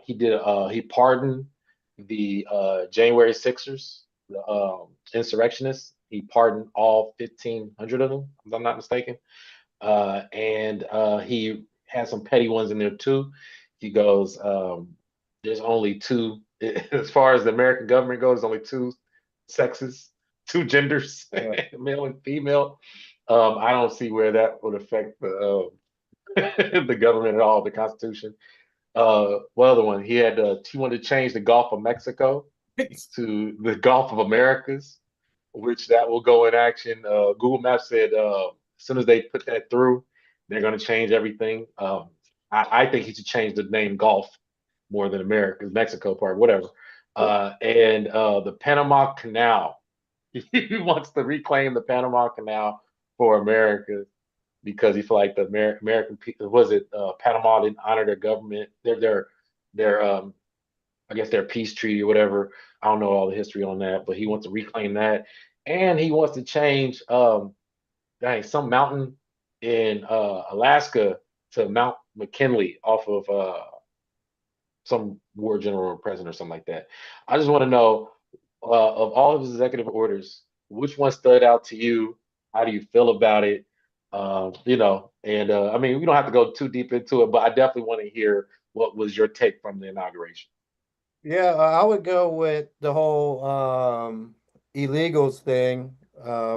He pardoned the January Sixers, the insurrectionists. He pardoned all 1,500 of them, if I'm not mistaken. And he has some petty ones in there too. He goes, there's only two, as far as the American government goes, only two sexes, two genders, yeah. male and female. I don't see where that would affect the the government at all, the Constitution. Well, the one he wanted to change the Gulf of Mexico to the Gulf of Americas, which that will go in action. Google Maps said as soon as they put that through, they're going to change everything. I think he should change the name Gulf more than America's Mexico part, whatever. And the Panama Canal. He wants to reclaim the Panama Canal for America because he feel like the American people was it Panama didn't honor their government, their I guess their peace treaty or whatever. I don't know all the history on that, but he wants to reclaim that, and he wants to change some mountain in Alaska to Mount McKinley off of some war general or president or something like that. I just want to know of all of his executive orders, which one stood out to you? How do you feel about it? And I mean, we don't have to go too deep into it, but I definitely want to hear what was your take from the inauguration. Yeah, I would go with the whole illegals thing,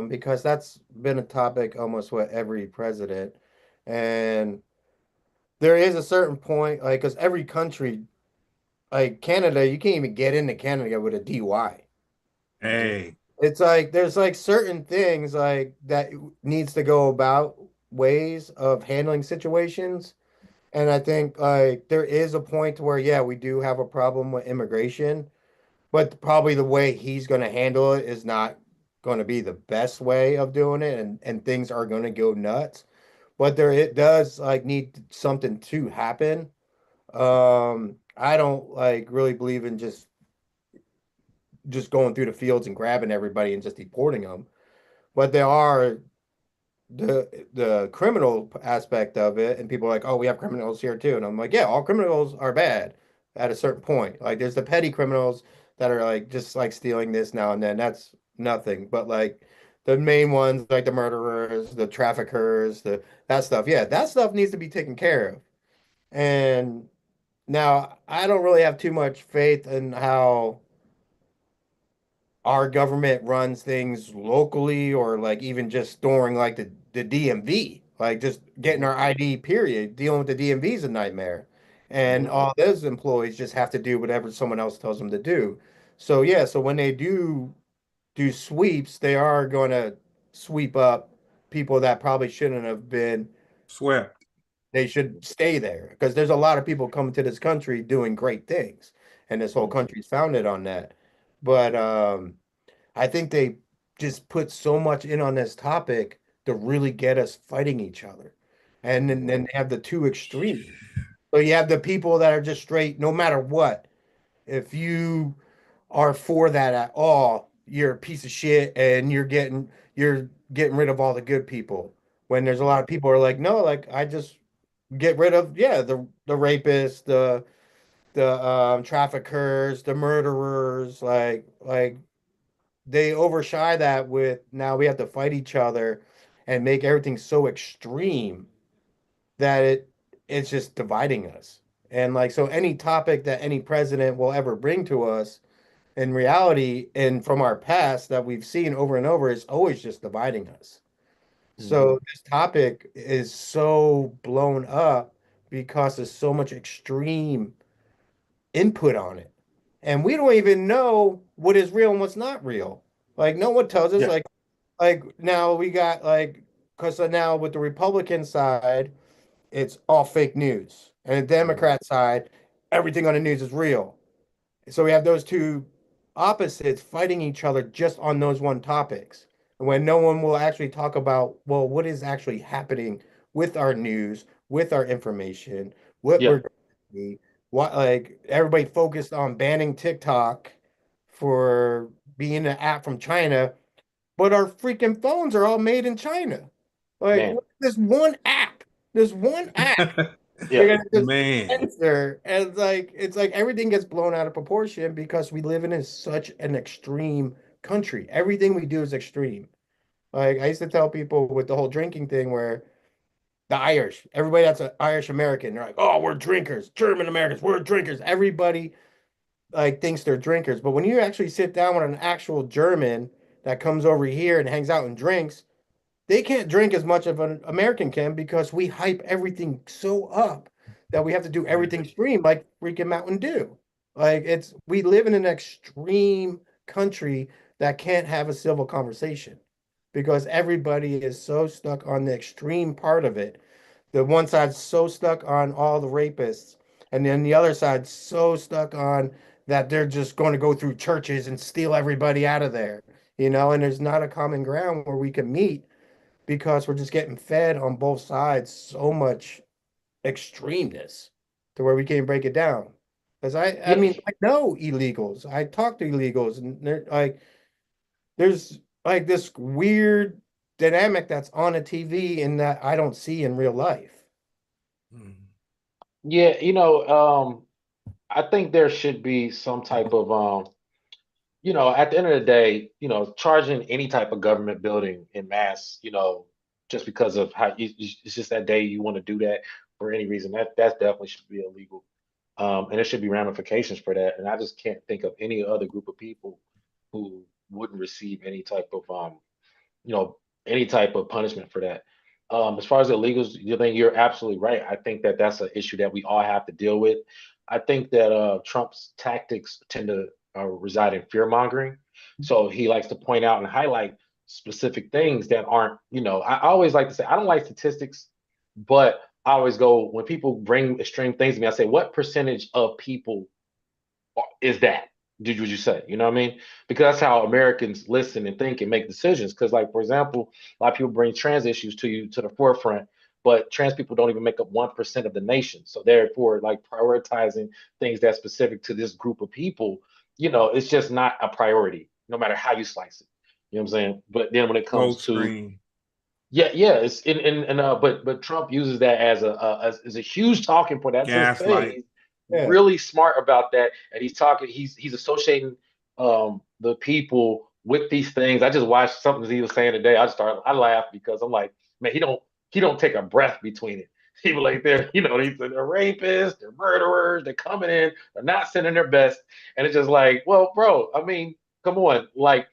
because that's been a topic almost with every president. And there is a certain point, like, because every country, like Canada, you can't even get into Canada with a DUI. Hey, It's like there's like certain things like that needs to go about ways of handling situations. And I think like there is a point where, yeah, we do have a problem with immigration, but probably the way he's going to handle it is not going to be the best way of doing it, and things are going to go nuts. But there it does like need something to happen. I don't like really believe in just going through the fields and grabbing everybody and just deporting them. But there are the criminal aspect of it, and people are like, oh, we have criminals here too. And I'm like, yeah, all criminals are bad at a certain point. Like there's the petty criminals that are like just like stealing this now and then. That's nothing. But like the main ones, like the murderers, the traffickers, the that stuff, yeah, that stuff needs to be taken care of. And now I don't really have too much faith in how our government runs things locally, or like even just storing like the DMV, like just getting Hmm. our ID period. Dealing with the DMV is a nightmare. And Hmm. all those employees just have to do whatever someone else tells them to do. So yeah, so when they do sweeps, they are going to sweep up people that probably shouldn't have been. swept. They should stay there because there's a lot of people coming to this country doing great things, and this whole Hmm. country is founded on that. But I think they just put so much in on this topic to really get us fighting each other. and then they have the two extremes. So you have the people that are just straight, no matter what. If you are for that at all, you're a piece of shit and you're getting rid of all the good people. When there's a lot of people who are like, no, like I just get rid of, yeah, the rapists, the traffickers, the murderers, like they overshy that with now we have to fight each other and make everything so extreme that it's just dividing us. And like so any topic that any president will ever bring to us in reality and from our past that we've seen over and over is always just dividing us. Hmm. So this topic is so blown up because there's so much extreme input on it. And we don't even know what is real and what's not real. Like no one tells us Yeah. like now we got like because now with the Republican side, it's all fake news. And the Hmm. Democrat side, everything on the news is real. So we have those two opposites fighting each other just on those one topics. And when no one will actually talk about, well, what is actually happening with our news, with our information, what Yeah. we're what like everybody focused on banning TikTok for being an app from China, but our freaking phones are all made in China. Like Man. this one app Yeah. they're gonna just Man. censor, and it's like everything gets blown out of proportion because we live in such an extreme country. Everything we do is extreme. Like I used to tell people with the whole drinking thing, where the Irish, everybody that's an Irish American, they're like, "Oh, we're drinkers. German Americans, we're drinkers." Everybody like thinks they're drinkers, but when you actually sit down with an actual German that comes over here and hangs out and drinks, they can't drink as much of an American can because we hype everything so up that we have to do everything extreme like freaking Mountain Dew. Like it's we live in an extreme country that can't have a civil conversation because everybody is so stuck on the extreme part of it. The one side's so stuck on all the rapists, and then the other side's so stuck on that they're just going to go through churches and steal everybody out of there, and there's not a common ground where we can meet because we're just getting fed on both sides so much extremeness to where we can't break it down. Because I Yeah. mean, I know illegals. I talk to illegals, and they're like, there's like this weird dynamic that's on a TV and that I don't see in real life. Yeah. I think there should be some type of at the end of the day, charging any type of government building in mass, just because of how it's just that day you want to do that for any reason, that definitely should be illegal. And there should be ramifications for that. And I just can't think of any other group of people who wouldn't receive any type of you know, any type of punishment for that. As far as illegals, you think you're absolutely right. I think that that's an issue that we all have to deal with. I think that Trump's tactics tend to reside in fear mongering. So he likes to point out and highlight specific things that aren't, I always like to say, I don't like statistics, but I always go, when people bring extreme things to me, I say, what percentage of people is that? Did would you say? You know what I mean? Because that's how Americans listen and think and make decisions. Because, like, for example, a lot of people bring trans issues to you to the forefront, but trans people don't even make up 1% of the nation. So therefore, like prioritizing things that's specific to this group of people, it's just not a priority, no matter how you slice it. You know what I'm saying? But then when it Go comes to screen. yeah, yeah, it's in but Trump uses that as as a huge talking point. That's his thing. Gaslight. He's Yeah. really smart about that, and he's talking. He's associating the people with these things. I just watched something he was saying today. I laughed because I'm like, man, he don't take a breath between it. He was like, they're rapists, they're murderers, they're coming in, they're not sending their best, and it's just like, well, bro, I mean, come on, like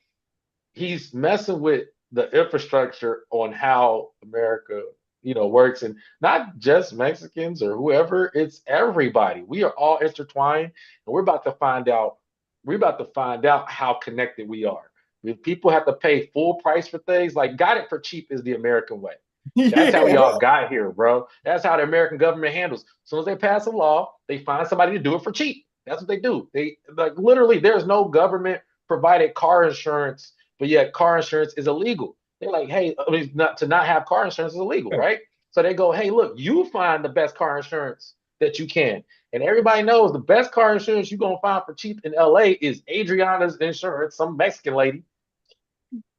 he's messing with the infrastructure on how America, works, and not just Mexicans or whoever, it's everybody. We are all intertwined, and we're about to find out how connected we are. If people have to pay full price for things, like got it for cheap is the American way. That's how we Yeah. all got here, bro. That's how the American government handles. As soon as they pass a law, they find somebody to do it for cheap. That's what they do. They like literally there's no government provided car insurance, but yet car insurance is illegal. They're like, hey, I mean, not to not have car insurance is illegal, right? So they go, hey, look, you find the best car insurance that you can. And everybody knows the best car insurance you're gonna find for cheap in LA is Adriana's insurance, some Mexican lady.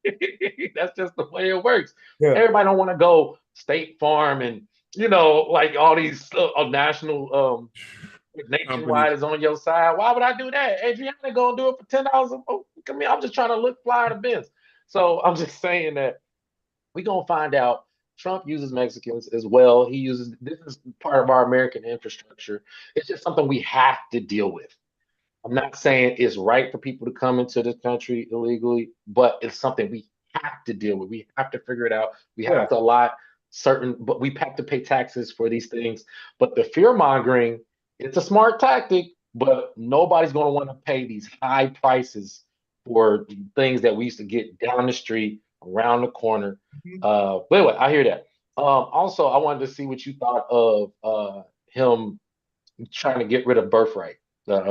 That's just the way it works. Yeah. Everybody don't want to go State Farm and like all these national nationwide Companies. is on your side. Why would I do that? Adriana gonna do it for $10 a month. Come here, I'm just trying to look fly to Benz. So I'm just saying that we're gonna find out. Trump uses Mexicans as well. He uses this is part of our American infrastructure. It's just something we have to deal with. I'm not saying it's right for people to come into this country illegally, but it's something we have to deal with. We have to figure it out. We Yeah. have to allot but we have to pay taxes for these things. But the fear mongering, it's a smart tactic, but nobody's going to want to pay these high prices for things that we used to get down the street, around the corner. Mhm. But anyway, I hear that. Also, I wanted to see what you thought of him trying to get rid of birthright. That's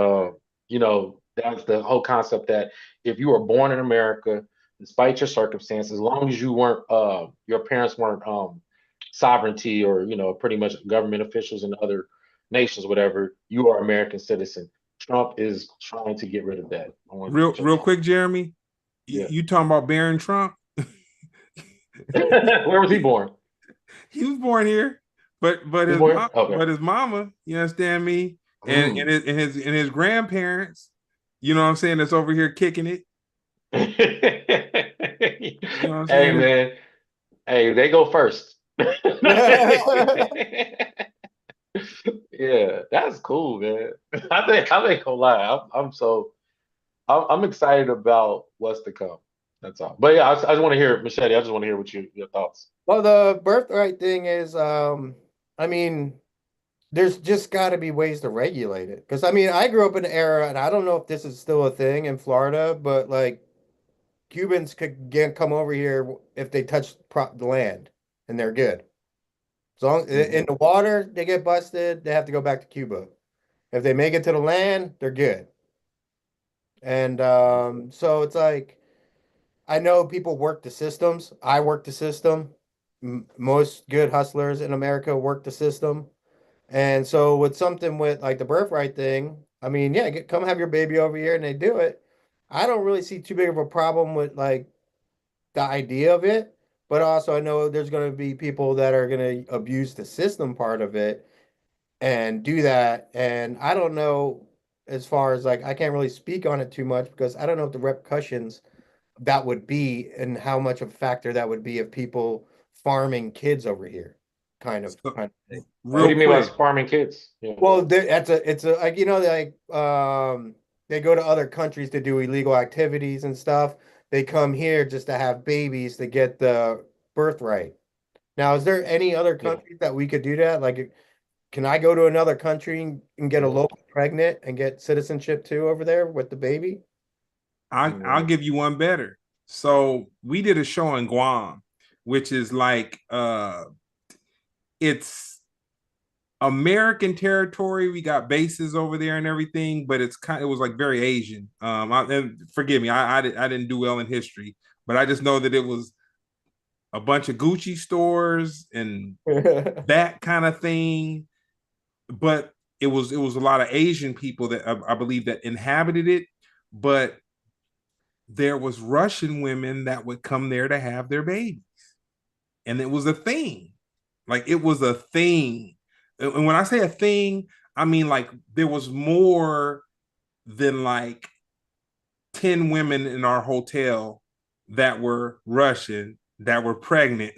the whole concept that if you were born in America, despite your circumstances, as long as you weren't, your parents weren't sovereignty or pretty much government officials in other nations, whatever, you are American citizen. Trump is trying to get rid of that. I want to Real, get your real thoughts. quick, Jeremy. Yeah. You talking about Barron Trump? Where was he born? He was born here, but He was his born mom, here? Okay. but his mama, you understand me, and Mm. his grandparents, you know what I'm saying, that's over here kicking it. Hey You know what I'm saying? man, hey, they go first. Yeah, that's cool, man. I ain't gonna lie. I'm excited about what's to come. That's all. But yeah, I just want to hear Machete. I just want to hear your thoughts. Well, the birthright thing is, I mean, there's just got to be ways to regulate it. Because I mean, I grew up in an era, and I don't know if this is still a thing in Florida, but like Cubans could come over here if they touch the land, and they're good. As long in Hmm. the water, they get busted, they have to go back to Cuba. If they make it to the land, they're good. And so it's like I know people work the systems. I work the system. Most good hustlers in America work the system. And so with something with like the birthright thing, I mean, yeah, come have your baby over here and they do it. I don't really see too big of a problem with like the idea of it, but also I know there's going to be people that are going to abuse the system part of it and do that. And I don't know as far as like I can't really speak on it too much because I don't know if the repercussions that would be and how much of a factor that would be of people farming kids over here, So, kind of thing. What do real you mean by quick, farming kids? Yeah. Well, it's a like like they go to other countries to do illegal activities and stuff. They come here just to have babies to get the birthright. Now, is there any other Yeah. countries that we could do that? Like, can I go to another country and get a Hmm. local pregnant and get citizenship too over there with the baby? I'll Hmm. give you one better. So we did a show in Guam, which is like it's American territory. We got bases over there and everything, but it was like very Asian. And forgive me, I didn't do well in history, but I just know that it was a bunch of Gucci stores and that kind of thing. But it was a lot of Asian people that I believe that inhabited it, but there was Russian women that would come there to have their babies, and it was a thing. Like it was a thing, and when I say a thing, I mean like there was more than like 10 women in our hotel that were Russian that were pregnant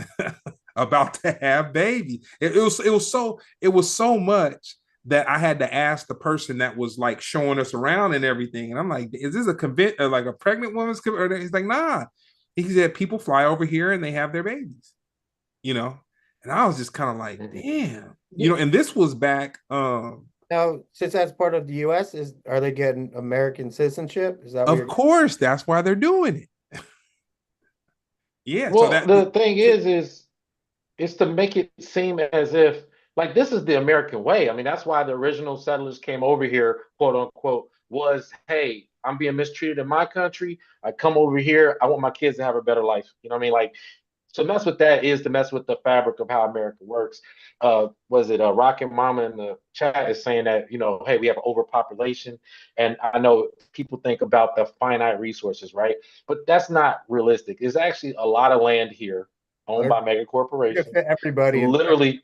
about to have baby. It was so much that I had to ask the person that was like showing us around and everything. And I'm like, is this a like a pregnant woman's He's like, nah. He said people fly over here and they have their babies, you know. And I was just kind of like, Hmm. damn, and this was back Now, since that's part of the US, are they getting American citizenship? Is that what of you're course that's why they're doing it. Yeah, so Well, that the thing is to make it seem as if like this is the American way. I mean, that's why the original settlers came over here, quote unquote, was hey, I'm being mistreated in my country. I come over here. I want my kids to have a better life. You know what I mean? Like So mess with that is to mess with the fabric of how America works. Was it Rocket Mama in the chat is saying that, hey, we have overpopulation, and I know people think about the finite resources, right? But that's not realistic. There's actually a lot of land here owned Or by mega you could corporations. fit everybody in. Literally,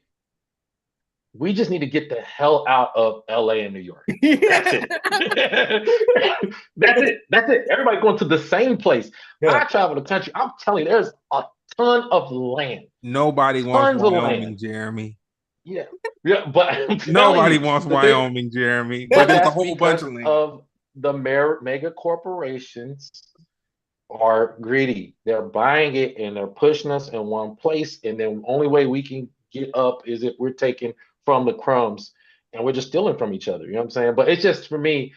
we just need to get the hell out of LA and New York. That's Yeah. it. That's it. That's it. Everybody going to the same place. Yeah. I travel the country. I'm telling you, there's a ton of land, Nobody wants tons of land. Wyoming, Jeremy. Yeah, yeah. But I'm telling Nobody you, wants the thing, Wyoming, Jeremy. But but there's a that's whole bunch because of land. of the mega corporations are greedy. They're buying it and they're pushing us in one place. And then the only way we can get up is if we're taking from the crumbs and we're just stealing from each other. You know what I'm saying? But it's just for me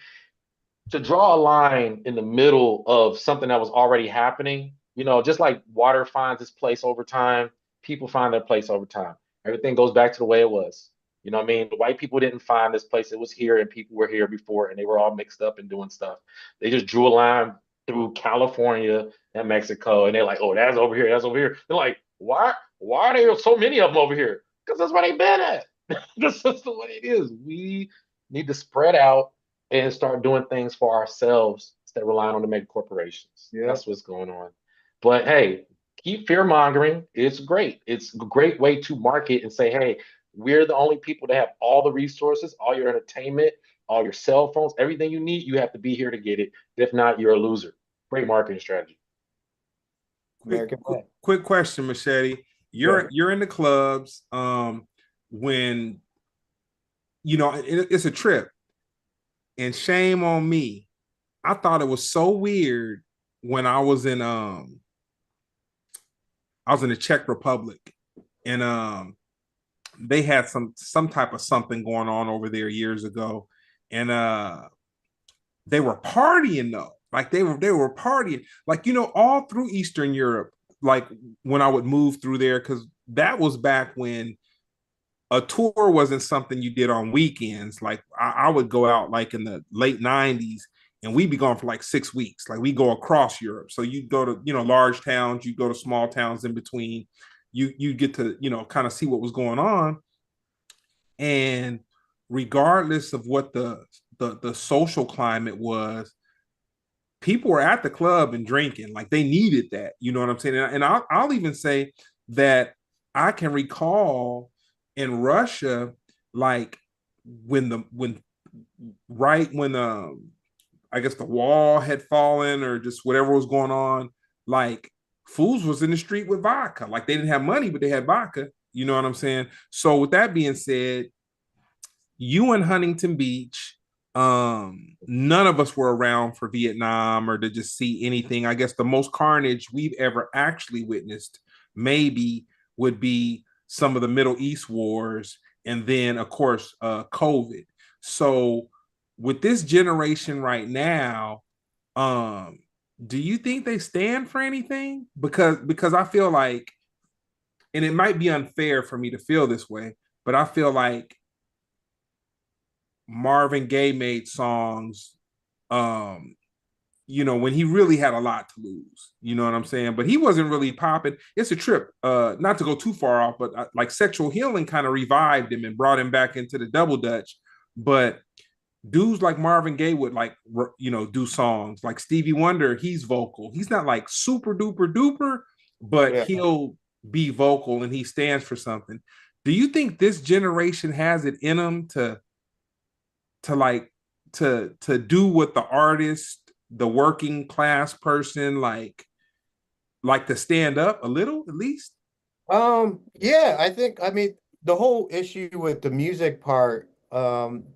to draw a line in the middle of something that was already happening, just like water finds its place over time, people find their place over time. Everything goes back to the way it was. You know what I mean? The white people didn't find this place. It was here and people were here before and they were all mixed up and doing stuff. They just drew a line through California and Mexico and they're like, oh, that's over here, that's over here. They're like, why are there so many of them over here? Because that's where they've been at. That's just the way it is. We need to spread out and start doing things for ourselves instead of relying on the mega corporations. Yeah. That's what's going on. But hey, keep fear mongering. It's great. It's a great way to market and say, hey, we're the only people that have all the resources, all your entertainment, all your cell phones, everything you need. You have to be here to get it. If not, you're a loser. Great marketing strategy. American way. Quick question, Machete. Yeah. You're in the clubs. When it's a trip, and shame on me. I thought it was so weird when I was in the Czech Republic, and they had some type of something going on over there years ago, and they were partying though. Like they were partying, like all through Eastern Europe. Like when I would move through there, because that was back when a tour wasn't something you did on weekends. Like I would go out like in the late '90s, and we'd be gone for like 6 weeks. Like we go across Europe. So you go to large towns, you go to small towns in between. You get to kind of see what was going on, and regardless of what the social climate was, people were at the club and drinking. Like they needed that. You know what I'm saying? And I'll even say that I can recall in Russia, like when right when I guess the wall had fallen or just whatever was going on, like fools was in the street with vodka. Like they didn't have money, but they had vodka. You know what I'm saying? So with that being said, you in Huntington Beach, none of us were around for Vietnam or to just see anything. I guess the most carnage we've ever actually witnessed maybe would be some of the Middle East wars, and then of course COVID. So with this generation right now, um do you think they stand for anything? Because I feel like, and it might be unfair for me to feel this way, but I feel like Marvin Gaye made songs, um, when he really had a lot to lose. You know what I'm saying? But he wasn't really popping. It's a trip. Not to go too far off, but like Sexual Healing kind of revived him and brought him back into the double dutch. But dudes like Marvin Gaye would like do songs. Like Stevie Wonder, he's vocal. He's not like super duper duper, but Yeah. he'll be vocal and he stands for something. Do you think this generation has it in them to like to do what the artist, the working class person, like to stand up a little at least? Yeah, I mean, the whole issue with the music part,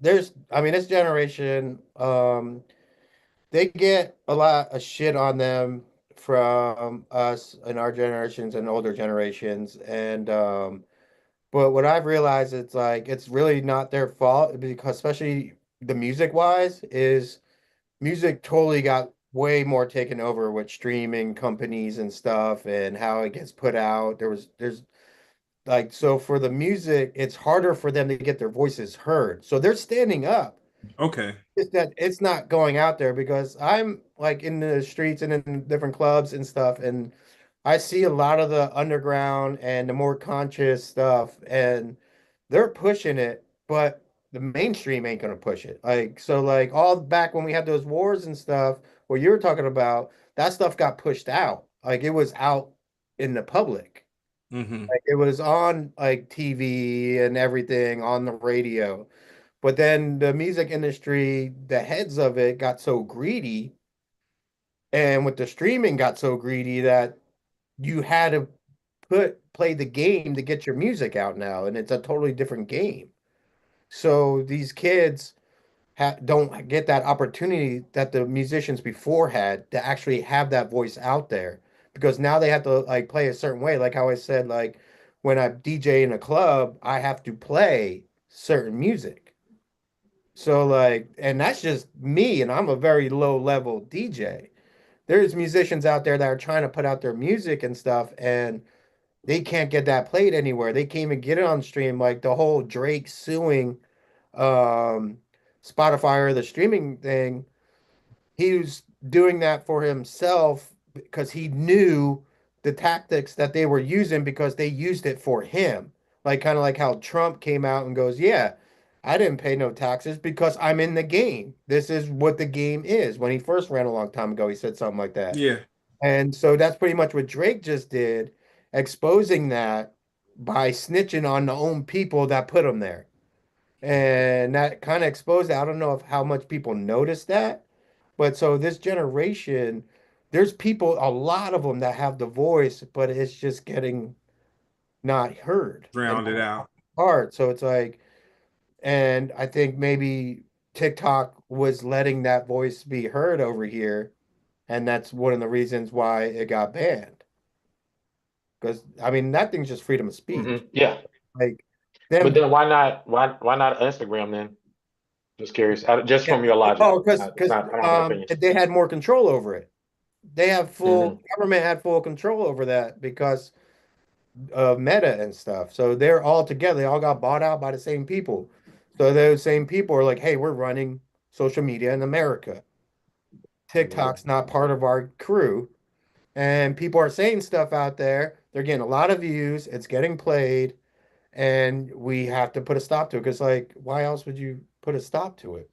this generation, they get a lot of shit on them from us and our generations and older generations. And but what I've realized, it's like it's really not their fault, because especially the music wise is music totally got way more taken over with streaming companies and stuff and how it gets put out. There's like, so for the music, it's harder for them to get their voices heard. So they're standing up. Okay. It's that it's not going out there, because I'm like in the streets and in different clubs and stuff, and I see a lot of the underground and the more conscious stuff, and they're pushing it, but the mainstream ain't gonna push it. Like so, like all back when we had those wars and stuff, what you were talking about, that stuff got pushed out. Like it was out in the public. Mm-hmm. Like it was on like TV and everything on the radio. But then the music industry, the heads of it got so greedy, and with the streaming got so greedy that you had to play the game to get your music out now, and it's a totally different game. So these kids don't get that opportunity that the musicians before had to actually have that voice out there because now they have to like play a certain way. Like how I said, like when I DJ in a club, I have to play certain music. So like, and that's just me, and I'm a very low level DJ. There's musicians out there that are trying to put out their music and stuff, and they can't get that played anywhere. They can't even get it on stream. Like the whole Drake suing um Spotify or the streaming thing, he was doing that for himself because he knew the tactics that they were using because they used it for him. Like kind of like how Trump came out and goes, "Yeah, I didn't pay no taxes because I'm in the game. This is what the game is." When he first ran a long time ago, he said something like that. Yeah. And so that's pretty much what Drake just did, exposing that by snitching on the own people that put him there. And that kind of exposed it. I don't know if how much people noticed that, but so this generation, there's people, a lot of them that have the voice, but it's just getting not heard and Drowned it out. hard. So it's like, and I think maybe TikTok was letting that voice be heard over here, and that's one of the reasons why it got banned. Because I mean, that thing's just freedom of speech. Yeah. Like But them, then why not Instagram then? Just curious. Just yeah. from your logic. Oh, It's not, I don't have an opinion. they had more control over it. They have full Hmm. government had full control over that because of Meta and stuff. So they're all together. They all got bought out by the same people. So those same people are like, "Hey, we're running social media in America. Yeah. TikTok's not part of our crew." And people are saying stuff out there. They're getting a lot of views. It's getting played, and we have to put a stop to it. Because like, why else would you put a stop to it?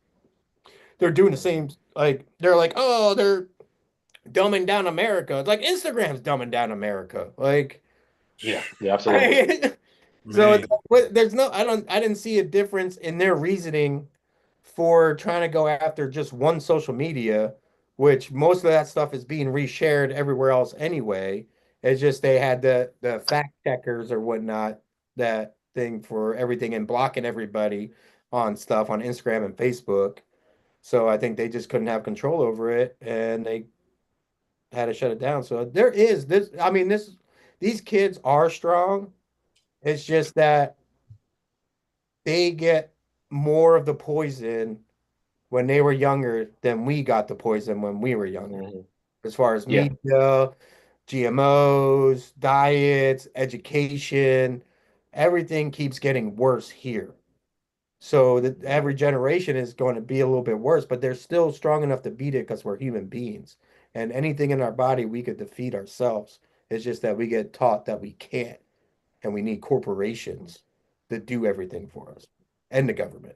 They're doing the same. Like they're like, oh, they're dumbing down America. It's like Instagram's dumbing down America. Like, Yeah. Yeah. Absolutely. I, so it's, Man, there's no, I didn't see a difference in their reasoning for trying to go after just one social media, which most of that stuff is being reshared everywhere else anyway. It's just they had the fact checkers or whatnot, that thing for everything and blocking everybody on stuff on Instagram and Facebook. So I think they just couldn't have control over it and they had to shut it down. So there is this, I mean, these kids are strong. It's just that they get more of the poison when they were younger than we got the poison when we were younger. Hmm. As far as Yeah. media, GMOs, diets, education, everything keeps getting worse here. So that every generation is going to be a little bit worse, but they're still strong enough to beat it because we're human beings. And anything in our body we could defeat ourselves. It's just that we get taught that we can't, and we need corporations to do everything for us and the government.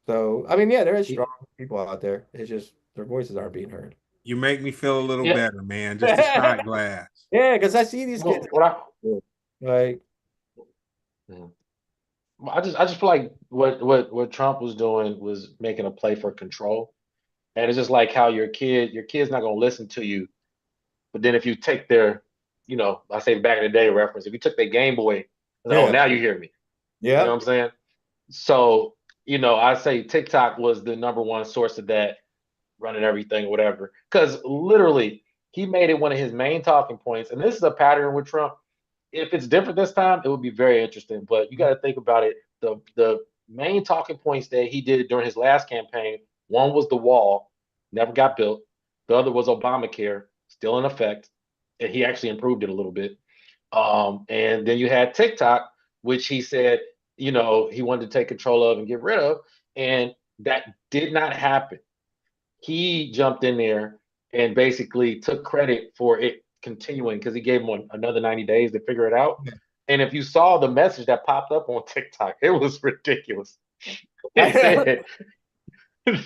So, I mean, yeah, there is strong people out there. It's just their voices aren't being heard. you make me feel a little Yeah. better, man. Just a shot glass. Yeah, because I see these kids Well, what like, mhm. I just feel like what Trump was doing was making a play for control. And it's just like how your kid's not gonna listen to you. But then if you take their, I say back in the day reference, if you took their Game Boy, like, oh, yeah, now you hear me. You know yeah, what I'm saying? So, I say TikTok was the number one source of that, running everything, whatever. Because literally, he made it one of his main talking points. And this is a pattern with Trump. If it's different this time, it would be very interesting. But you got to think about it. The main talking points that he did during his last campaign, one was the wall, never got built. The other was Obamacare, still in effect, and he actually improved it a little bit. And then you had TikTok, which he said, he wanted to take control of and get rid of, and that did not happen. He jumped in there and basically took credit for it continuing because he gave him another 90 days to figure it out. And if you saw the message that popped up on TikTok, it was ridiculous. It said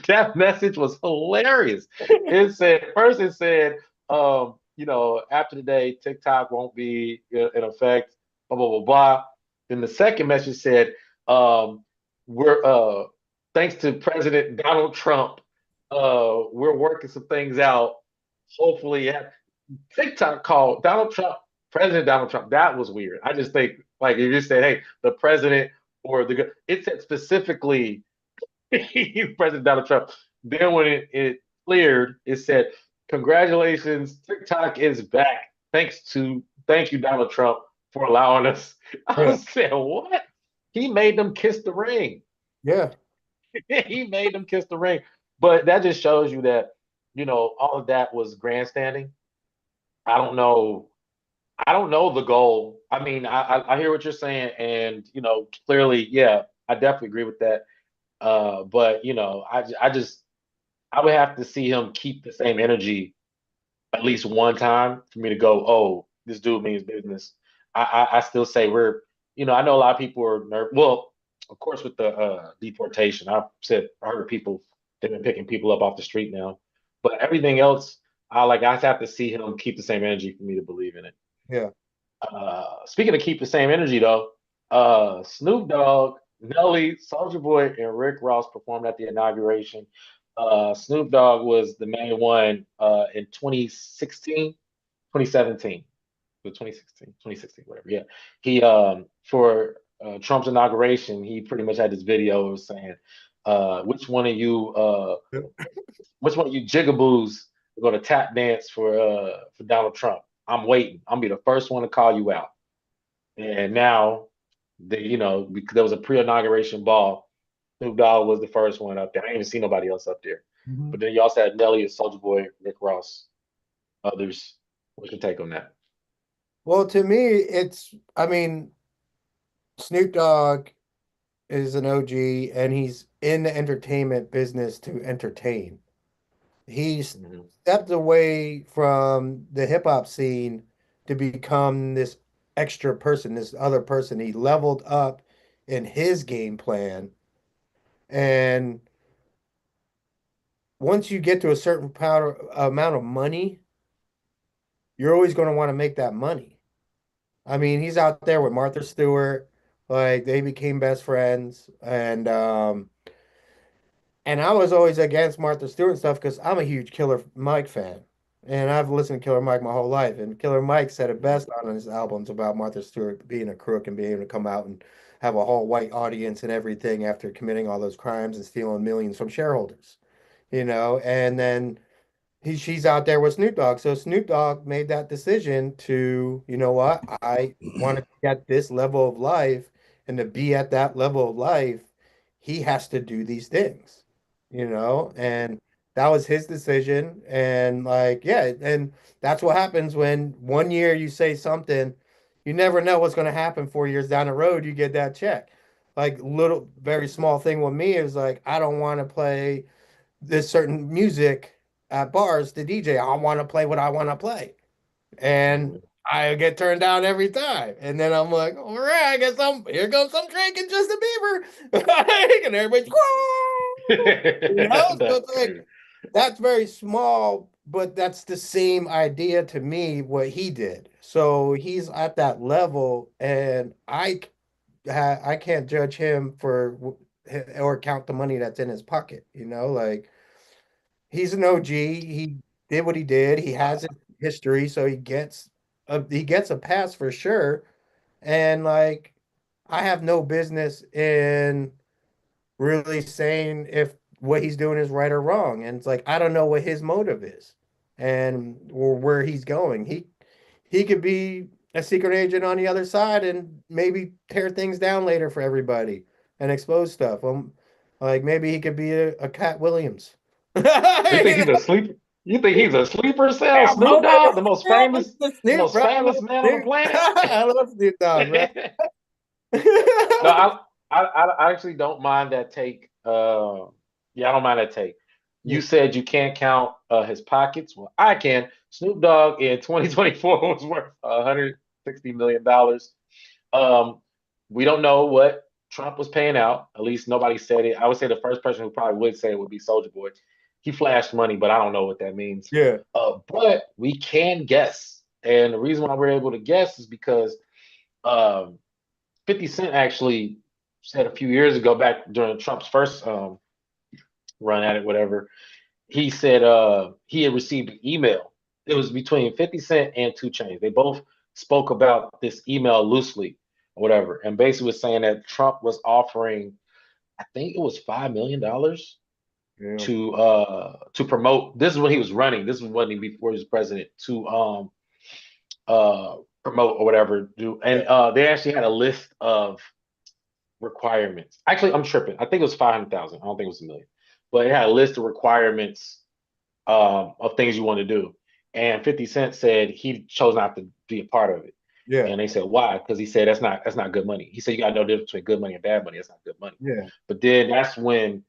that message was hilarious. It said first it said, after today, TikTok won't be in effect, blah blah blah blah. Then the second message said, we're thanks to President Donald Trump, we're working some things out. Hopefully, TikTok called Donald Trump President Donald Trump. That was weird. I just think like you just said, hey, the president or it said specifically President Donald Trump. Then when it cleared, it said, "Congratulations, TikTok is back. Thank you, Donald Trump, for allowing us." I Yeah. said, "What?" He made them kiss the ring. Yeah. He made them kiss the ring. But that just shows you that all of that was grandstanding. I don't know. I don't know the goal. I mean, I hear what you're saying, and clearly, yeah, I definitely agree with that. But I would have to see him keep the same energy at least one time for me to go, oh, this dude means business. I still say I know a lot of people are nervous. Well, of course, with the deportation, I heard people they've been picking people up off the street now, but everything else, I have to see him keep the same energy for me to believe in it. Yeah. Speaking of keep the same energy though, Snoop Dogg, Nelly, Soldier Boy, and Rick Ross performed at the inauguration. Snoop Dogg was the main one in 2016, 2017, 2016, whatever. Yeah, he for Trump's inauguration, he pretty much had this video saying, "Which one of you, which one of you jigaboos are going to tap dance for Donald Trump? I'm waiting. I'm gonna be the first one to call you out." And now, because there was a pre-inauguration ball, Snoop Dogg was the first one up there. I didn't even see nobody else up there. Mhm. But then you also had Nelly, Soldier Boy, Rick Ross, others. What's your take on that? Well, to me, I mean, Snoop Dogg is an OG and he's in the entertainment business to entertain. He's Mhm. stepped away from the hip hop scene to become this extra person, this other person. He leveled up in his game plan. And once you get to a certain amount of money, you're always going to want to make that money. I mean, he's out there with Martha Stewart, like they became best friends, and I was always against Martha Stewart stuff because I'm a huge Killer Mike fan. And I've listened to Killer Mike my whole life. And Killer Mike said it best on his albums about Martha Stewart being a crook and being able to come out and have a whole white audience and everything after committing all those crimes and stealing millions from shareholders, and then she's out there with Snoop Dogg. So Snoop Dogg made that decision to, you know what, I want to get this level of life, and to be at that level of life, he has to do these things, and that was his decision. And like, yeah, and that's what happens when one year you say something, you never know what's going to happen 4 years down the road, you get that check. Like little, very small thing with me is like, I don't want to play this certain music at bars, the DJ. I want to play what I want to play. And Mhm. I get turned down every time. And then I'm like, all right, I guess here goes some Drake and Justin Bieber. And everybody's, so That's it's like, crazy. that's very small, but that's the same idea to me, what he did. So he's at that level, and I can't judge him or count the money that's in his pocket, like he's an OG. He did what he did. He has a history, so he gets a pass for sure. And like, I have no business in really saying if what he's doing is right or wrong. And it's like I don't know what his motive is, and or where he's going. He could be a secret agent on the other side and maybe tear things down later for everybody and expose stuff. Like maybe he could be a Cat Williams. You think You he's a sleeper? You think he's a sleeper cell? I'm Snoop hoping Dogg, it's the most Snoop. famous, It's the Snoop, most bro. I love famous man on the Snoop. planet? I love Snoop Dogg, bro. No, I actually don't mind that take. Yeah, I don't mind that take. You said you can't count his pockets. Well, I can. Snoop Dogg in 2024 was worth $160 million. Um, we don't know what Trump was paying out. At least nobody said it. I would say the first person who probably would say it would be Soldier Boy. He flashed money, but I don't know what that means. Yeah. But we can guess, and the reason why we're able to guess is because 50 Cent actually said a few years ago, back during Trump's first run at it, whatever, he said he had received an email. It was between 50 Cent and 2 Chainz. They both spoke about this email loosely or whatever, and basically was saying that Trump was offering, I think it was $5 million Yeah. to promote. This is when he was running. This was when he before he was president to promote or whatever. Do and they actually had a list of requirements. Actually, I'm tripping. I think it was 500,000. I don't think it was a million, but it had a list of requirements of things you want to do. And 50 Cent said he chose not to be a part of it. Yeah. And they said, why? Because he said that's not good money. He said you got no difference between good money and bad money. That's not good money. Yeah. But then that's when,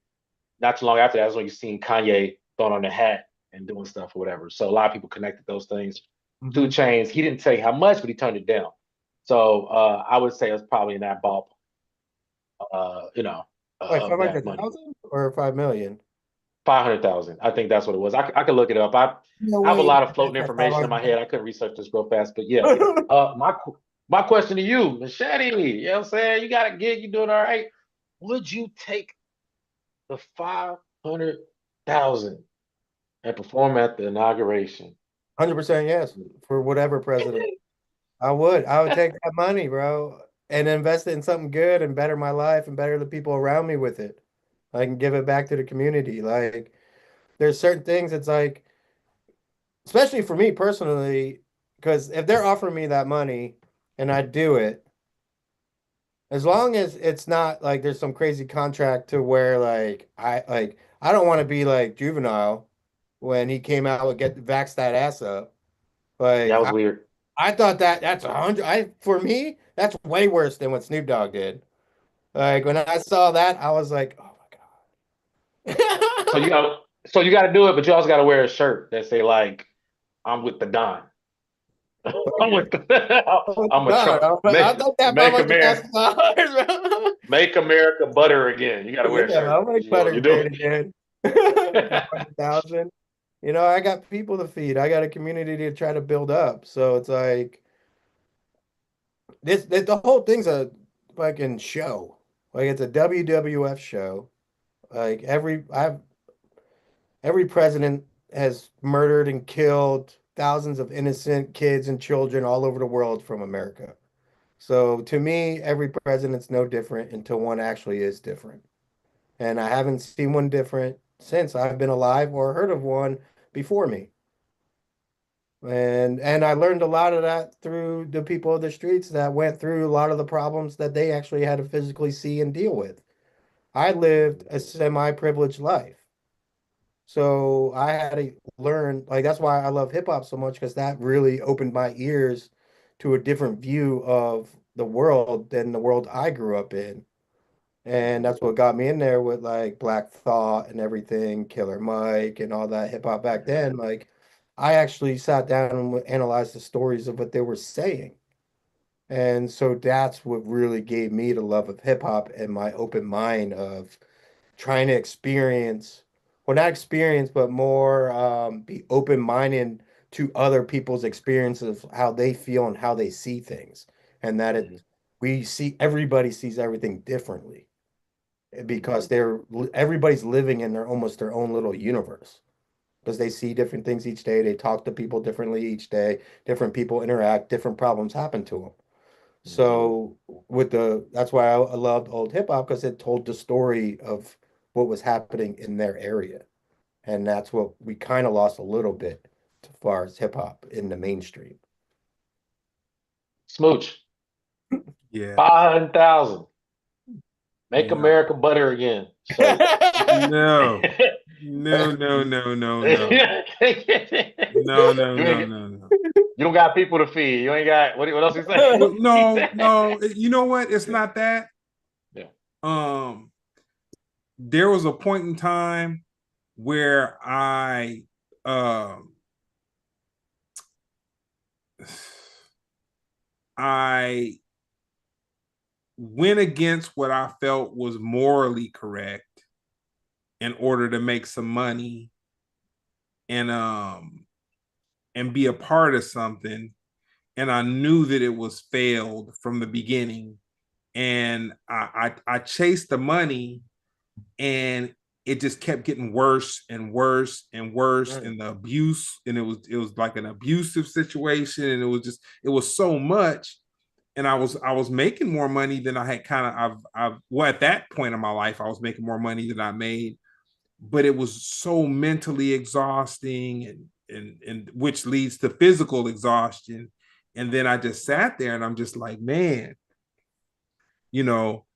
not too long after that's when you seen Kanye throwing on the hat and doing stuff or whatever. So a lot of people connected those things. 2 Chainz, he didn't say how much, but he turned it down. So I would say it's probably in that ballpark, Like of that money. 500,000 or 5 million? 500,000. I think that's what it was. I could look it up. No I have a way. lot of floating That's information in my head. I couldn't research this real fast, but yeah. 500. My question to you, Machete, you know what I'm saying? You got a gig, you doing all right. Would you take the 500,000 and perform at the inauguration? 100% yes, for whatever president. I would. I would take that money, bro, and invest it in something good and better my life and better the people around me with it. I can give it back to the community. Like, there's certain things it's like, especially for me personally, because if they're offering me that money and I do it, as long as it's not like there's some crazy contract to where I don't want to be like Juvenile when he came out with get vax that ass up. Yeah, Like that was weird. I thought that's 100. For me, that's way worse than what Snoop Dogg did. Like when I saw that, I was like, oh my So God. you got to do it, but you also got to wear a shirt that say like, "I'm with the Don." I'm with the, Oh I'm my a God. Trump. I'll take that Make America, $500,000. make America butter again. You got to wear a Yeah, shirt. I'll make You better do. great again. 500,000. I got people to feed. I got a community to try to build up. So it's like the whole thing's a fucking show. Like it's a WWF show. Like every president has murdered and killed thousands of innocent kids and children all over the world from America. So to me, every president's no different until one actually is different. And I haven't seen one different since I've been alive or heard of one before me. And I learned a lot of that through the people of the streets that went through a lot of the problems that they actually had to physically see and deal with. I lived a semi-privileged life. So I had to learn, like that's why I love hip hop so much because that really opened my ears to a different view of the world than the world I grew up in. And that's what got me in there with like Black Thought and everything, Killer Mike and all that hip hop back then. Like I actually sat down and analyzed the stories of what they were saying. And so that's what really gave me the love of hip hop and my open mind of trying to experience, well, not experience, but more be open-minded to other people's experiences, how they feel and how they see things. And that Mhm. everybody sees everything differently because everybody's living in almost their own little universe because they see different things each day. They talk to people differently each day. Different people interact, different problems happen to them. Mhm. So that's why I loved old hip hop because it told the story of what was happening in their area. And that's what we kind of lost a little bit as far as hip hop in the mainstream. Smooch, Yeah. 500,000. Make No. America butter again. Shirt. No. No, no, no, no, no. No, no, You no, ain't, no, no. you don't got people to feed. You ain't got what else he say? Well, He no, said, no. You know what? It's yeah, not that. yeah. Um, there was a point in time where um I went against what I felt was morally correct in order to make some money and be a part of something, and I knew that it was failed from the beginning, and I chased the money, and it just kept getting worse and worse and worse, Mm. and the abuse, and it was like an abusive situation, and it was so much, and I was making more money than I had kind of I've well, at that point in my life I was making more money than I made, but it was so mentally exhausting, and which leads to physical exhaustion. And then I just sat there and I'm just like, man, you know,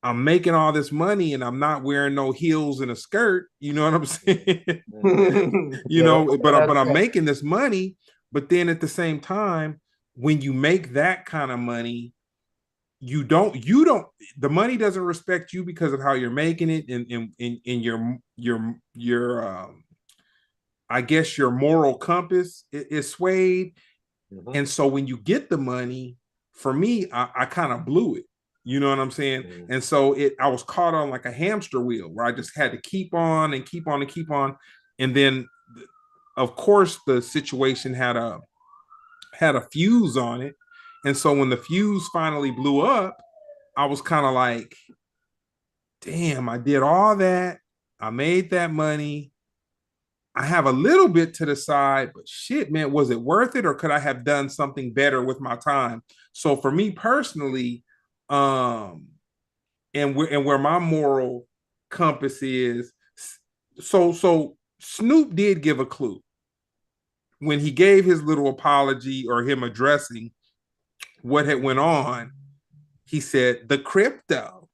I'm making all this money and I'm not wearing no heels and a skirt, you know what I'm saying? Yep. But I'm making this money, but then at the same time, when you make that kind of money, you don't the money doesn't respect you because of how you're making it, in your I guess your moral compass is swayed. Mm-hmm. And so when you get the money, for me, I kind of blew it. You know what I'm saying? Mm-hmm. And so I was caught on like a hamster wheel where I just had to keep on and keep on and keep on. And then of course the situation had a fuse on it. And so when the fuse finally blew up, I was kind of like, damn, I did all that. I made that money. I have a little bit to the side, but shit, man, was it worth it, or could I have done something better with my time? So for me personally, um, where my moral compass is, so Snoop did give a clue when he gave his little apology, or him addressing what had went on. He said the crypto.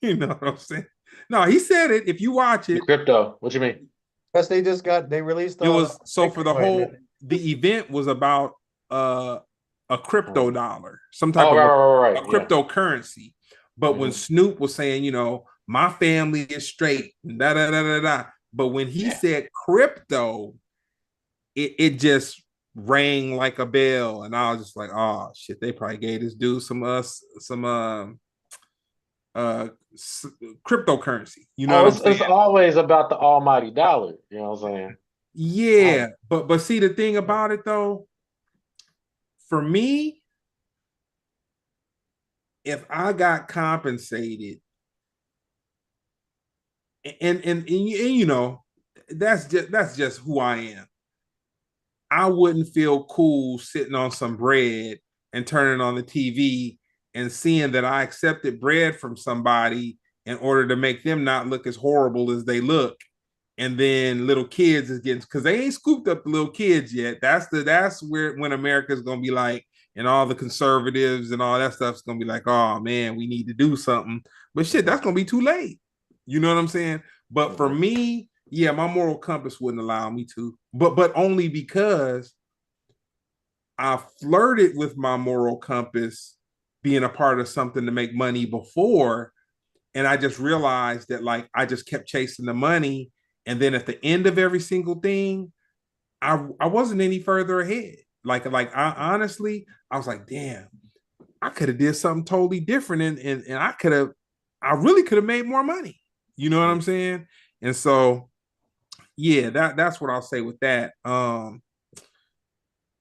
You know what I'm saying? No, he said it. If you watch The it, crypto. What you mean? Plus, they released it all the was so for the Bitcoin. whole the event was about uh a crypto Mm. dollar, some type Oh, of right, right, right, a right. Yeah. cryptocurrency. But when Mm-hmm. Snoop was saying, my family is straight, da da da da da, but when he Yeah. said crypto, it just rang like a bell, and I was just like, oh shit, they probably gave this dude some uh cryptocurrency. You know Oh, what I'm saying? it's always about the almighty dollar. You know what I'm saying? Yeah, Um, but see the thing about it though, for me, if I got compensated, and that's just who I am. I wouldn't feel cool sitting on some bread and turning on the TV and seeing that I accepted bread from somebody in order to make them not look as horrible as they look. And then little kids is getting, because they ain't scooped up the little kids yet. That's where when America's gonna be like, and all the conservatives and all that stuff's gonna be like, oh man, we need to do something. But shit, mhm, that's gonna be too late. You know what I'm saying? But for mhm. me, yeah, my moral compass wouldn't allow me to. But only because I flirted with my moral compass being a part of something to make money before, and I just realized that like I just kept chasing the money, and then at the end of every single thing, I wasn't any further ahead. Like I honestly, I was like, damn, I could have did something totally different, and I really could have made more money. You know what I'm saying? And so yeah, that's what I'll say with that.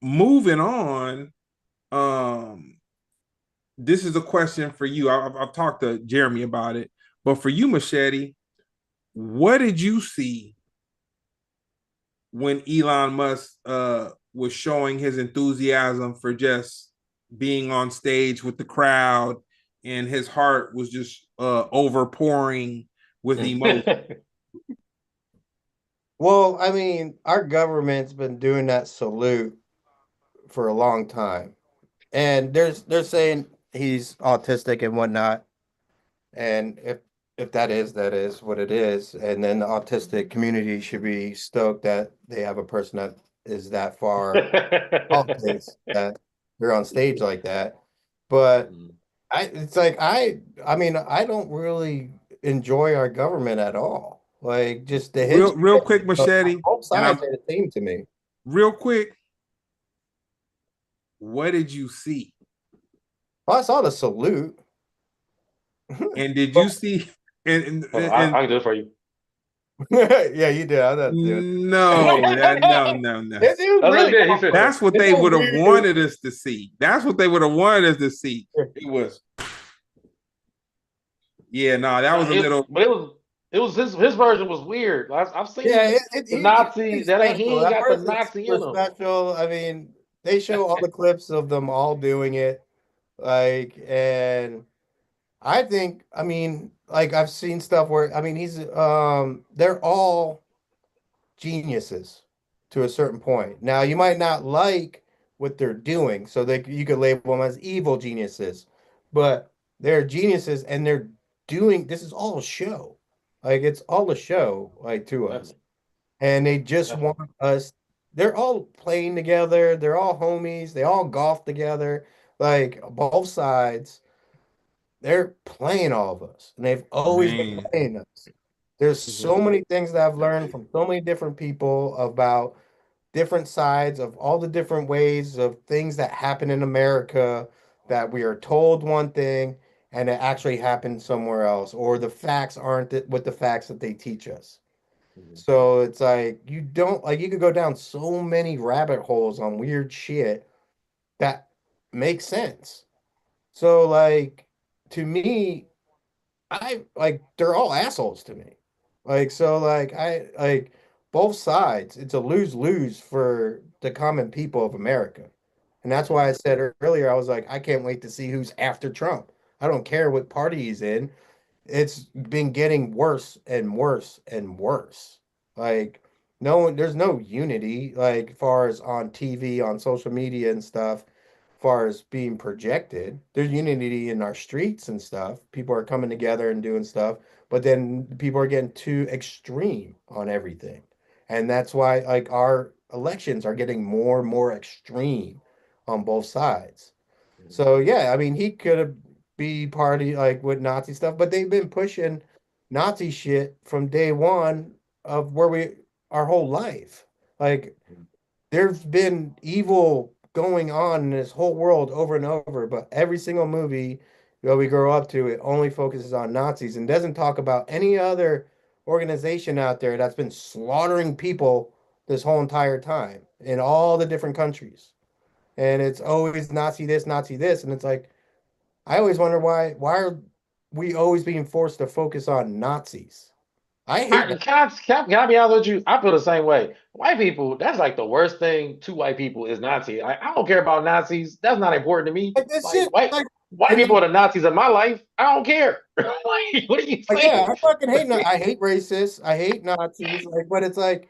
Moving on, um, this is a question for you. I've talked to Jeremy about it, but for you, Machete, what did you see when Elon Musk was showing his enthusiasm for just being on stage with the crowd, and his heart was just overpouring with emotion? Well, I mean, our government's been doing that salute for a long time. And they're saying he's autistic and whatnot. And if that is what it is, and then the autistic community should be stoked that they have a person that is that far politics that they're on stage like that. But Mhm. I it's like I mean I don't really enjoy our government at all. Like just the Real history quick, of Machete, both and sides I'm are the same to me. real quick. What did you see? Well, I saw the salute. And did you see? And Hold on, and I can do it for you. Yeah, you did. I thought dude. no, no. It was I really looked at. He said, awkward. That's what It's they so would have weird. wanted us to see. That's what they would have wanted us to see. It was, yeah, no, that no, was a little. but it was his version was weird. I've Yeah, seen the he's Nazi pretty that ain't he special. ain't That got the person's Nazi super in him. special. I mean, they show all the clips of them all doing it. Like, and I think, I mean, like I've seen stuff where, I mean, they're all geniuses to a certain point. Now, you might not like what they're doing, so you could label them as evil geniuses, but they're geniuses and they're doing this is all a show. Like it's all a show, like to us. Definitely, And they just want definitely. us. They're all playing together. They're all homies. They all golf together. Like both sides, they're playing all of us, and they've always been Man, playing us. There's Hmm. so many things that I've learned from so many different people about different sides of all the different ways of things that happen in America that we are told one thing and it actually happened somewhere else, or the facts aren't what the facts that they teach us. Hmm. So it's like you don't like you could go down so many rabbit holes on weird shit that makes sense. So like to me, I like they're all assholes to me. Like so like I like both sides. It's a lose-lose for the common people of America. And that's why I said earlier I was like I can't wait to see who's after Trump. I don't care what party he's in. It's been getting worse and worse and worse. Like no one, there's no unity, like far as on TV, on social media and stuff, far as being projected. There's unity in our streets and stuff. People are coming together and doing stuff, but then people are getting too extreme on everything. And that's why like our elections are getting more and more extreme on both sides. So yeah, I mean, he could have be party like with Nazi stuff, but they've been pushing Nazi shit from day one of where we our whole life. Like there's been evil going on in this whole world over and over, but every single movie that we grow up to, it only focuses on Nazis and doesn't talk about any other organization out there that's been slaughtering people this whole entire time in all the different countries. And it's always Nazi this, and it's like I always wonder why are we always being forced to focus on Nazis? I hate I, that. can I be honest with you? I feel the same way. White people, that's like the worst thing to white people is Nazi. I don't care about Nazis. That's not important to me. Like this Like shit. white And people then are the Nazis of my life. I don't care. Like, what are you like yeah, saying? I fucking hate. I hate racists. I hate Nazis. Like, but it's like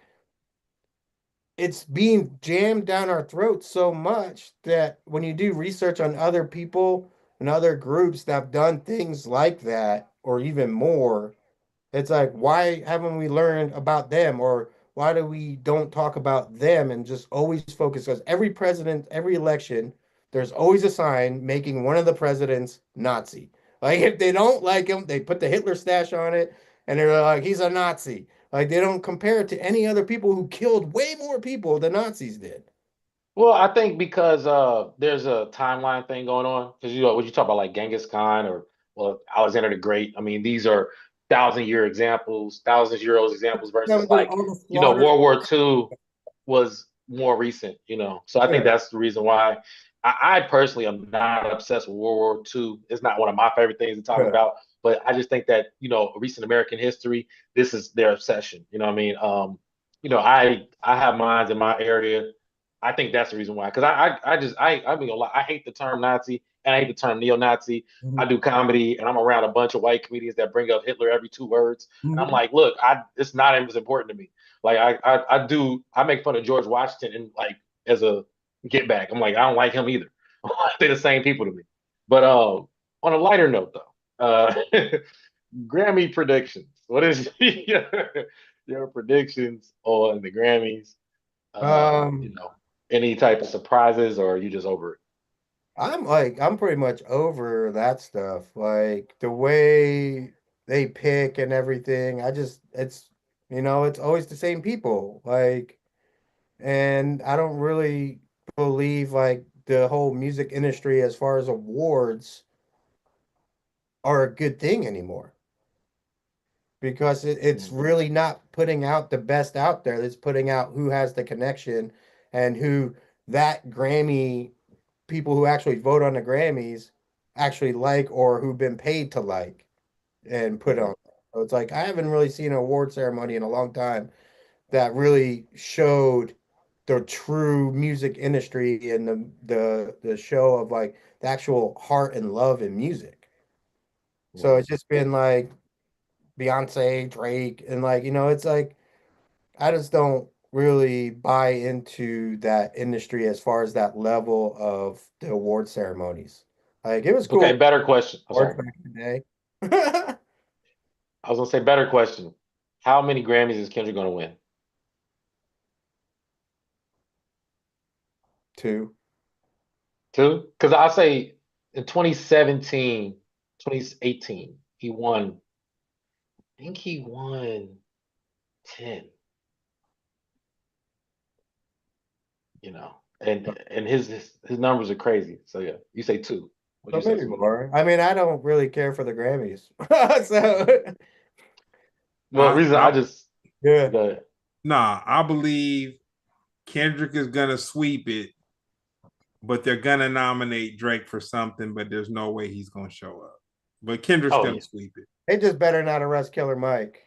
it's being jammed down our throats so much that when you do research on other people and other groups that have done things like that or even more, it's like, why haven't we learned about them, or why do we don't talk about them and just always focus? Because every president, every election, there's always a sign making one of the presidents Nazi. Like if they don't like him, they put the Hitler stash on it, and they're like, he's a Nazi. Like they don't compare it to any other people who killed way more people than Nazis did. Well, I think because there's a timeline thing going on. Because when you talk about like Genghis Khan or Alexander the Great, I mean these are thousand-year examples, thousands-year old examples versus like All the slaughter. World War II was more recent. So I think Yeah. that's the reason why I personally am not obsessed with World War II. It's not one of my favorite things to talk Yeah. about, but I just think that recent American history, this is their obsession. You know what I mean? I have mines in my area. I think that's the reason why. Because I mean, I hate the term Nazi and I hate the term neo-Nazi. I Mhm. do comedy and I'm around a bunch of white comedians that bring up Hitler every 2 words. And I'm Mhm. like, look, it's not as important to me. Like I make fun of George Washington and like as a get back. I'm like, I don't like him either. They're the same people to me. But on a lighter note though, Grammy predictions. What is your predictions on the Grammys? Uh, you Um, know, any type of surprises or are you just over it? I'm pretty much over that stuff. Like the way they pick and everything. It's You know, it's always the same people. Like, and I don't really believe like the whole music industry as far as awards are a good thing anymore because it's Mm. really not putting out the best out there. It's putting out who has the connection and who that Grammy people who actually vote on the Grammys actually like or who've been paid to like and put Mhm. on. So it's like I haven't really seen an award ceremony in a long time that really showed the true music industry and the show of like the actual heart and love in music. So Mhm. it's just been like Beyonce, Drake, and like, it's like I just don't really buy into that industry as far as that level of the award ceremonies. Like it was Okay, cool better question. I'm awards sorry. back in the day. I was gonna say better question. How many Grammys is Kendrick gonna win? Two. Two? Because I say in 2017, 2018, he won. I think he won 10. And his numbers are crazy. So yeah, you say two. What'd So you say, maybe Smooth? more. I mean, I don't really care for the Grammys. So Mhm. Well, I, reason I I just yeah. go ahead. nah, I believe Kendrick is gonna sweep it, but they're gonna nominate Drake for something, but there's no way he's gonna show up. But Kendrick's Oh gonna yeah. sweep it. They just better not arrest Killer Mike.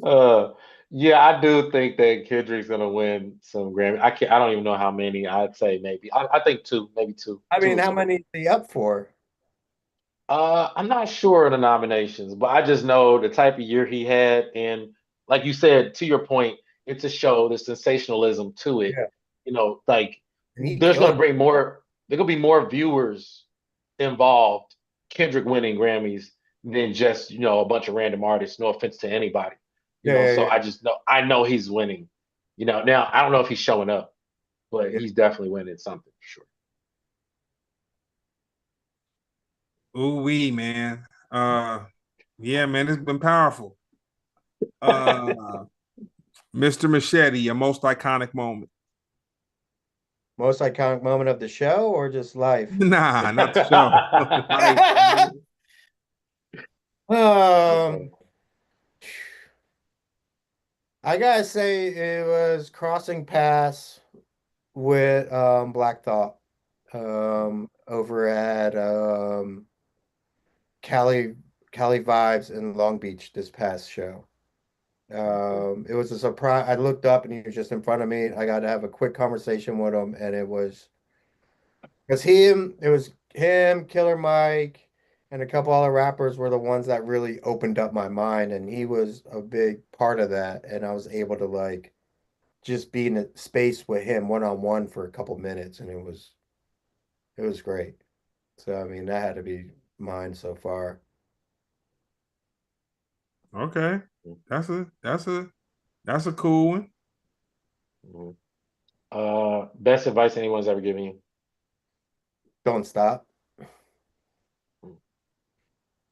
uh, yeah, I do think that Kendrick's gonna win some Grammy. I don't even know how many. I'd say maybe. I think two, maybe two, I two mean, or how three. many is he up for? I'm not sure of the nominations, but I just know the type of year he had, and like you said, to your point, it's a show. The sensationalism to it, Yeah. like And he there's killed gonna bring more. There's gonna be more viewers involved. Kendrick winning Grammys than just a bunch of random artists. No offense to anybody, it. Yeah, So yeah, I know he's winning. Now I don't know if he's showing up, but yeah. he's definitely winning something for sure. Ooh wee, man. Yeah, man, it's been powerful. Mr. Machete, your most iconic moment. Most iconic moment of the show or just life? Nah, not the show. Life, man. Um, I gotta say it was crossing paths with Black Thought over at Cali Cali Vibes in Long Beach this past show. It was a surprise. I looked up and he was just in front of me. I got to have a quick conversation with him, and it was him, Killer Mike, and a couple other rappers were the ones that really opened up my mind, and he was a big part of that. And I was able to like just be in a space with him one on one for a couple minutes, and it was great. So I mean, that had to be mine so far. Okay. That's a cool one. Mhm. Best advice anyone's ever given you? Don't stop. Mhm.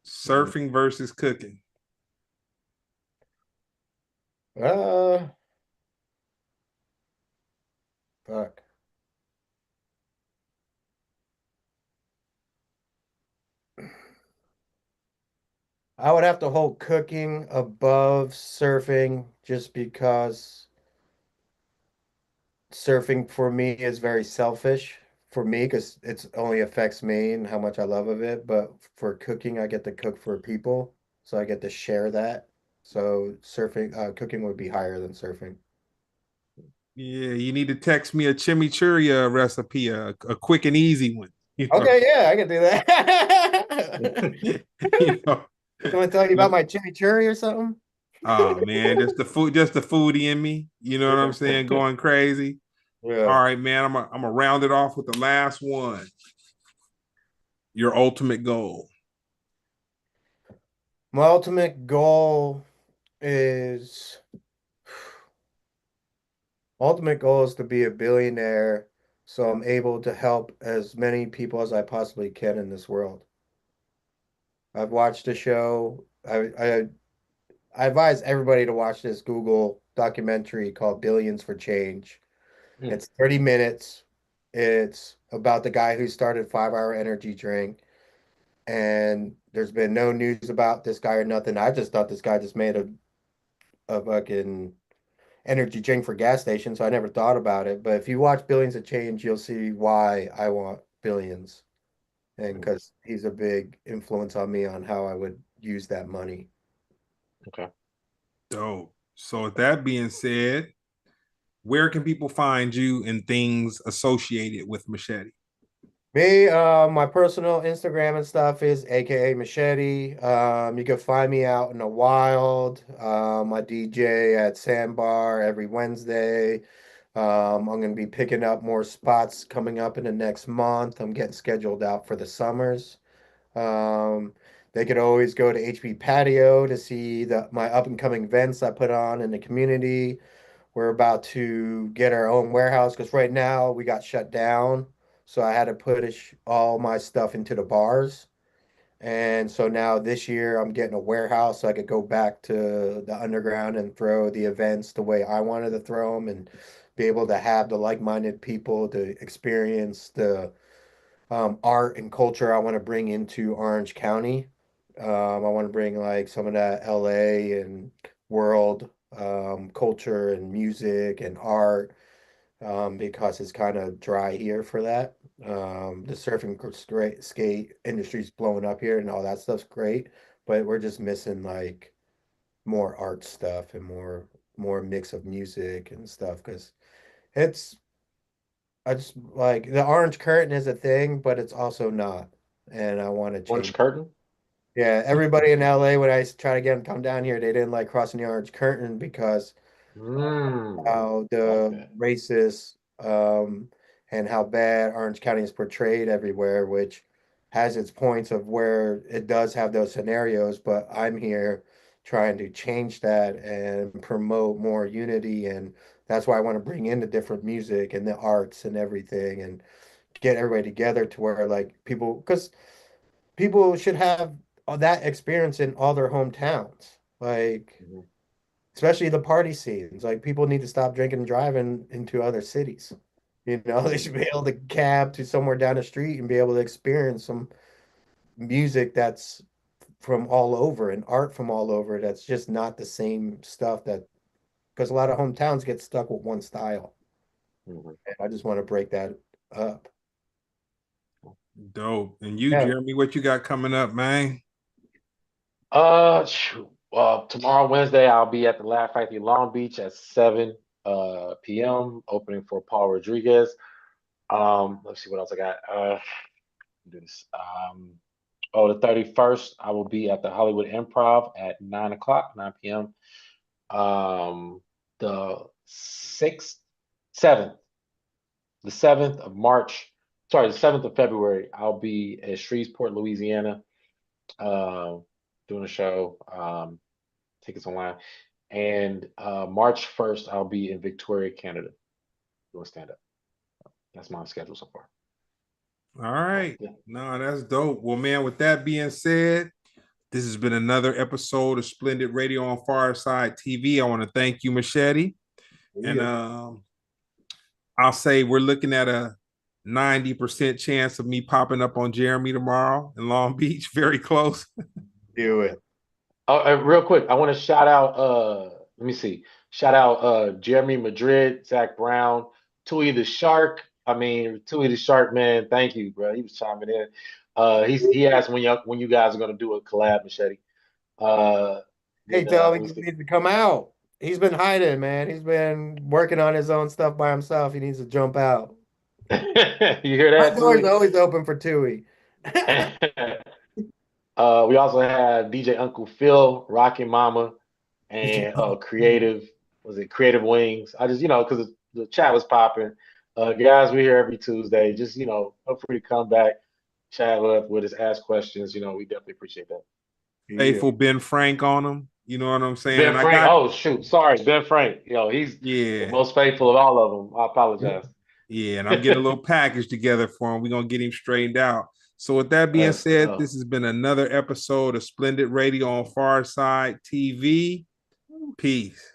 Surfing versus cooking. Uh, fuck. I would have to hold cooking above surfing just because surfing for me is very selfish for me because it only affects me and how much I love of it. But for cooking, I get to cook for people, so I get to share that. So cooking would be higher than surfing. Yeah, you need to text me a chimichurri recipe, a quick and easy one. You know, Okay, yeah, I can do that. you know. You want to tell you about my chimichurri or something? Oh man, just the foodie in me. You know what I'm saying? Going crazy. Yeah. All right, man. I'm gonna round it off with the last one. Your ultimate goal. My ultimate goal is ultimate goal is to be a billionaire so I'm able to help as many people as I possibly can in this world. I've watched the show. I advise everybody to watch this Google documentary called Billions for Change. Mm, It's 30 minutes. It's about the guy who started 5 Hour Energy Drink. And there's been no news about this guy or nothing. I just thought this guy just made a fucking energy drink for gas stations, so I never thought about it. But if you watch Billions of Change, you'll see why I want billions. And mm, because he's a big influence on me on how I would use that money. okay. Dope. So with that being said, where can people find you and things associated with Machete? Me, my personal Instagram and stuff is AKA Machete. You can find me out in the wild. I DJ at Sandbar every Wednesday. I'm going to be picking up more spots coming up in the next month. I'm getting scheduled out for the summers. Um, they could always go to HB Patio to see my up and coming events I put on in the community. We're about to get our own warehouse because right now we got shut down. So I had to push all my stuff into the bars. And so now this year I'm getting a warehouse so I could go back to the underground and throw the events the way I wanted to throw them and be able to have the like-minded people to experience the art and culture I want to bring into Orange County. I want to bring like some of that LA and world culture and music and art because it's kind of dry here for that. The skate industry's blowing up here and all that stuff's great, but we're just missing like more art stuff and more mix of music and stuff because it's I just like the orange curtain is a thing, but it's also not. And I want to Orange change. curtain? Yeah, everybody in LA, when I try to get them to come down here, they didn't like crossing the orange curtain because how Like the that. racist and how bad Orange County is portrayed everywhere, which has its points of where it does have those scenarios, but I'm here trying to change that and promote more unity, and that's why I want to bring in the different music and the arts and everything and get everybody together to where like people, because people should have all that experience in all their hometowns. Like Mhm, especially the party scenes. Like people need to stop drinking and driving into other cities. You know, they should mhm, be able to cab to somewhere down the street and be able to experience some music that's from all over and art from all over that's just not the same stuff that because a lot of hometowns get stuck with one style. mhm. And I just want to break that up. Dope. And you, Yeah. Jeremy, what you got coming up, man? Shoot. Tomorrow, Wednesday, I'll be at the Laugh Factory Long Beach at 7 p.m. opening for Paul Rodriguez. Let's see what else I got. Do this. The 31st, I will be at the Hollywood Improv at 9 o'clock, 9 p.m. The 6th, 7th, the 7th of March, sorry, the 7th of February, I'll be in Shreveport, Louisiana, uh, doing a show, tickets online. And March 1st, I'll be in Victoria, Canada, doing stand up. That's my schedule so far. All right. Yeah. No, that's dope. Well, man, with that being said, this has been another episode of Splendid Radio on Fireside TV. I want to thank you, Machete. And Yeah. I'll say we're looking at a 90% chance of me popping up on Jeremy tomorrow in Long Beach. Very close. Do it. Oh, real quick, I want to shout out. Let me see. Shout out Jeremy Madrid, Zach Brown, Tui the Shark. I mean, Tui the Shark, man. Thank you, bro. He was chiming in. He asked when you guys are gonna do a collab, Machete. Uh, Hey, then tell let him me he see. needs to come out. He's been hiding, man. He's been working on his own stuff by himself. He needs to jump out. You hear My that, door's Tui? always open for Tui. We also have DJ Uncle Phil, Rockin' Mama, DJ. and Creative. Was it Creative Wings? I just because the chat was popping. Guys, we're here every Tuesday. Just feel free to come back, chat with us, ask questions. We definitely appreciate that. Yeah. Faithful Ben Frank on him. You know what I'm saying? Ben And I Frank. got, Oh shoot, sorry, Ben Frank. He's the yeah, most faithful of all of them. I apologize. yeah. And I'm getting a little package together for him. We're going to get him straightened out. So with that being Let's said, go. this has been another episode of Splendid Radio on Far Side TV. Peace.